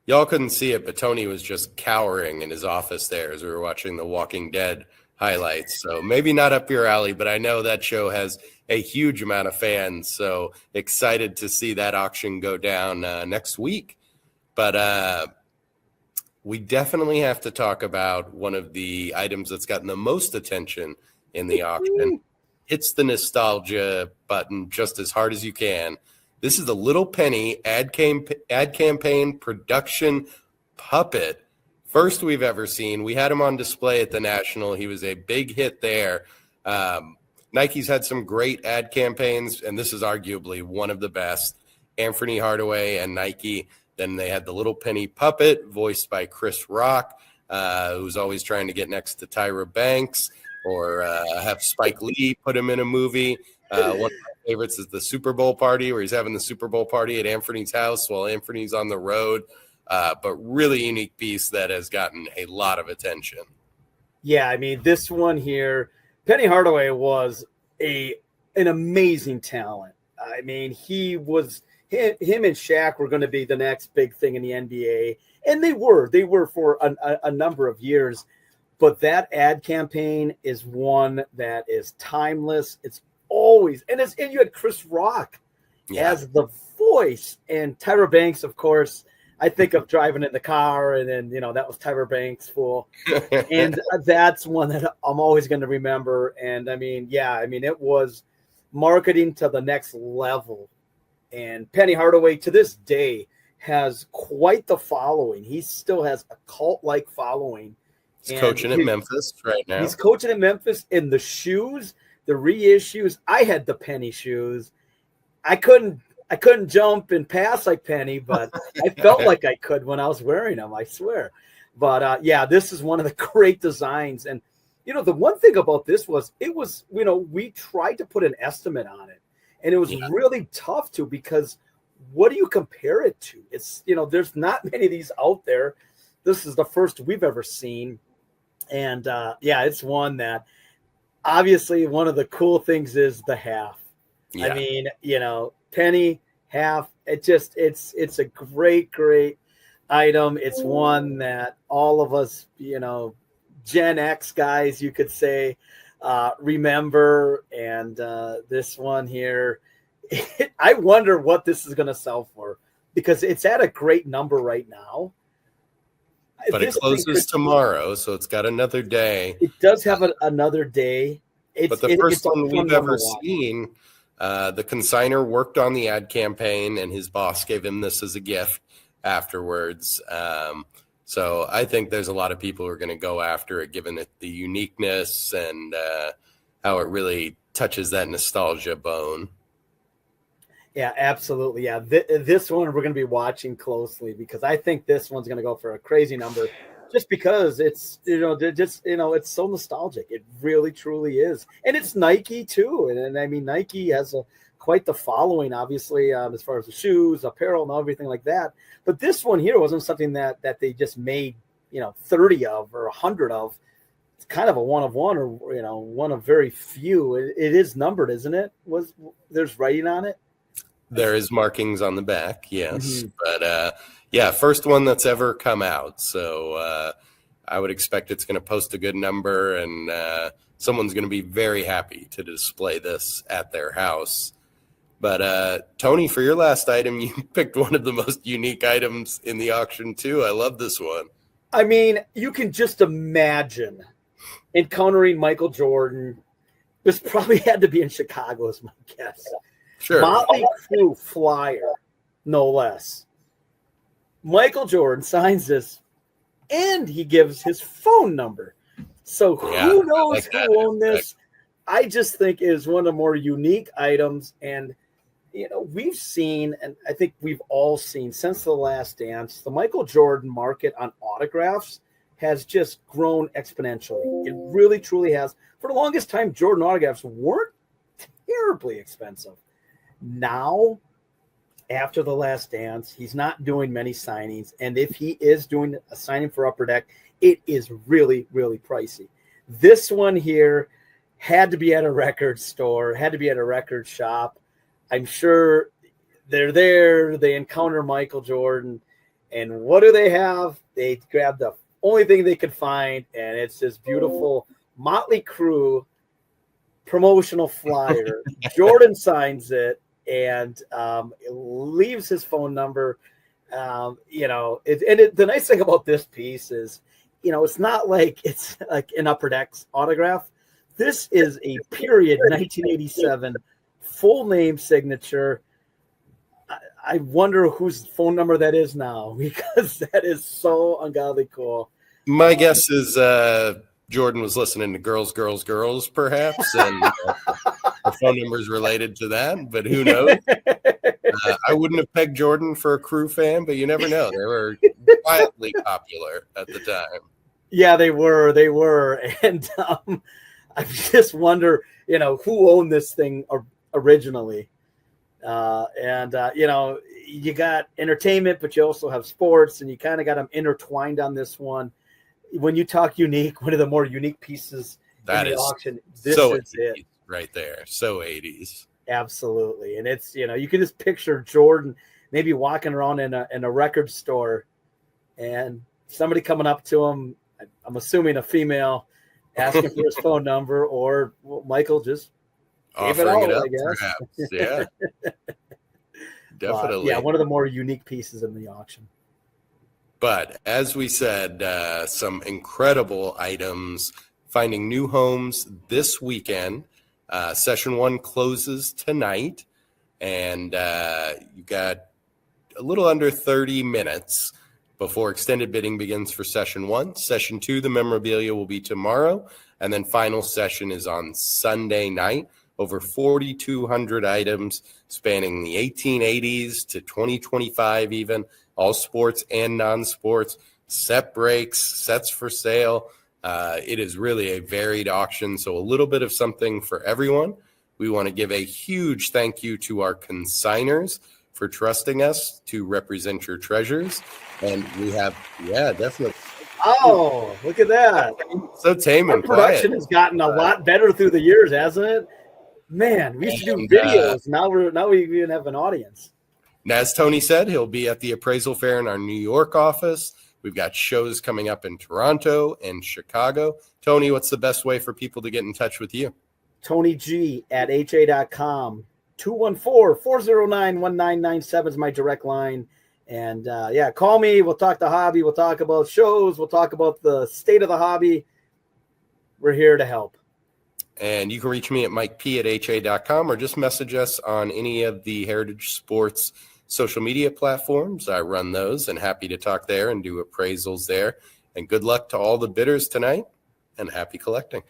Y'all couldn't see it, but Tony was just cowering in his office there as we were watching The Walking Dead highlights. So maybe not up your alley, but I know that show has a huge amount of fans. So excited to see that auction go down next week. But we definitely have to talk about one of the items that's gotten the most attention in the auction. Hits the nostalgia button just as hard as you can. This is the Little Penny ad campaign production puppet. First we've ever seen. We had him on display at the National. He was a big hit there. Nike's had some great ad campaigns, and this is arguably one of the best. Anthony Hardaway and Nike. Then they had the Little Penny puppet, voiced by Chris Rock, who's always trying to get next to Tyra Banks, or have Spike Lee put him in a movie. One of my favorites is the Super Bowl party, where he's having the Super Bowl party at Anthony's house while Anthony's on the road. But really unique piece that has gotten a lot of attention. Yeah, I mean, this one here, Penny Hardaway was an amazing talent. I mean, him and Shaq were going to be the next big thing in the NBA, and they were for a number of years. But that ad campaign is one that is timeless. It's always, and you had Chris Rock as the voice, and Tyra Banks, of course. I think of driving in the car, and then, that was Tyra Banks' fool. And that's one that I'm always going to remember. And it was marketing to the next level. And Penny Hardaway to this day has quite the following. He still has a cult-like following. He's coaching at Memphis right now. He's coaching at Memphis. In the shoes, the reissues. I had the Penny shoes. I couldn't jump and pass like Penny, but I felt like I could when I was wearing them, I swear. But this is one of the great designs. And, the one thing about this was, we tried to put an estimate on it, and it was really tough to, because what do you compare it to? It's, there's not many of these out there. This is the first we've ever seen. And it's one that obviously one of the cool things is the half. Yeah. I mean, Penny half, it's a great item. It's one that all of us, Gen X guys, you could say, remember. And this one here, I wonder what this is going to sell for, because it's at a great number right now. But it closes tomorrow, so it's got another day. It does have another day. But the first one we've ever seen, the consignor worked on the ad campaign, and his boss gave him this as a gift afterwards. So I think there's a lot of people who are going to go after it, given it the uniqueness and how it really touches that nostalgia bone. Yeah, absolutely. Yeah, this one we're going to be watching closely, because I think this one's going to go for a crazy number, just because it's it's so nostalgic. It really truly is, and it's Nike too. And I mean, Nike has quite the following, obviously, as far as the shoes, apparel, and everything like that. But this one here wasn't something that they just made 30 of or 100 of. It's kind of a one of one, or one of very few. It is numbered, isn't it? There's writing on it? There is markings on the back, yes. Mm-hmm. But, first one that's ever come out. So I would expect it's going to post a good number, and someone's going to be very happy to display this at their house. But, Tony, for your last item, you picked one of the most unique items in the auction, too. I love this one. I mean, you can just imagine encountering Michael Jordan. This probably had to be in Chicago, is my guess. Sure. Motley Crue flyer, no less. Michael Jordan signs this, and he gives his phone number. So who knows who owned this? I just think it is one of the more unique items. And, we've seen, and I think we've all seen since The Last Dance, the Michael Jordan market on autographs has just grown exponentially. It really, truly has. For the longest time, Jordan autographs weren't terribly expensive. Now, after The Last Dance, he's not doing many signings. And if he is doing a signing for Upper Deck, it is really, really pricey. This one here had to be at a record store, had to be at a record shop. I'm sure they're there. They encounter Michael Jordan. And what do they have? They grab the only thing they could find, and it's this beautiful Motley Crue promotional flyer. Jordan signs it, and leaves his phone number. The nice thing about this piece is, it's not like it's like an upper decks autograph. This is a period 1987 full name signature. I wonder whose phone number that is now, because that is so ungodly cool. My guess is Jordan was listening to Girls, Girls, Girls, perhaps, and the phone number is related to that, but who knows? I wouldn't have pegged Jordan for a Crew fan, but you never know. They were quietly popular at the time. Yeah, they were. And I just wonder, who owned this thing originally. You got entertainment, but you also have sports, and you kind of got them intertwined on this one. When you talk unique, one of the more unique pieces that in the is auction, this so is it right there. So 80s. Absolutely. And it's, you can just picture Jordan maybe walking around in a record store and somebody coming up to him, I'm assuming a female, asking for his phone number, or Michael just offering it up, I guess. perhaps. Yeah. Definitely. One of the more unique pieces in the auction. But as we said, some incredible items finding new homes this weekend. Session 1 closes tonight, and you got a little under 30 minutes before extended bidding begins for Session 1. Session 2, the memorabilia, will be tomorrow, and then final session is on Sunday night. Over 4,200 items spanning the 1880s to 2025 even, all sports and non-sports, set breaks, sets for sale. It is really a varied auction, so a little bit of something for everyone. We want to give a huge thank you to our consigners for trusting us to represent your treasures. And we have, definitely. Oh, look at that. So tame and quiet. Production has gotten a lot better through the years, hasn't it? Man, we used to do videos. Now we even have an audience. And as Tony said, he'll be at the appraisal fair in our New York office. We've got shows coming up in Toronto and Chicago. Tony, what's the best way for people to get in touch with you? Tony G at ha.com. 214-409-1997 is my direct line. And call me. We'll talk the hobby. We'll talk about shows. We'll talk about the state of the hobby. We're here to help. And you can reach me at mikep@ha.com or just message us on any of the Heritage Sports social media platforms. I run those and happy to talk there and do appraisals there. And good luck to all the bidders tonight and happy collecting.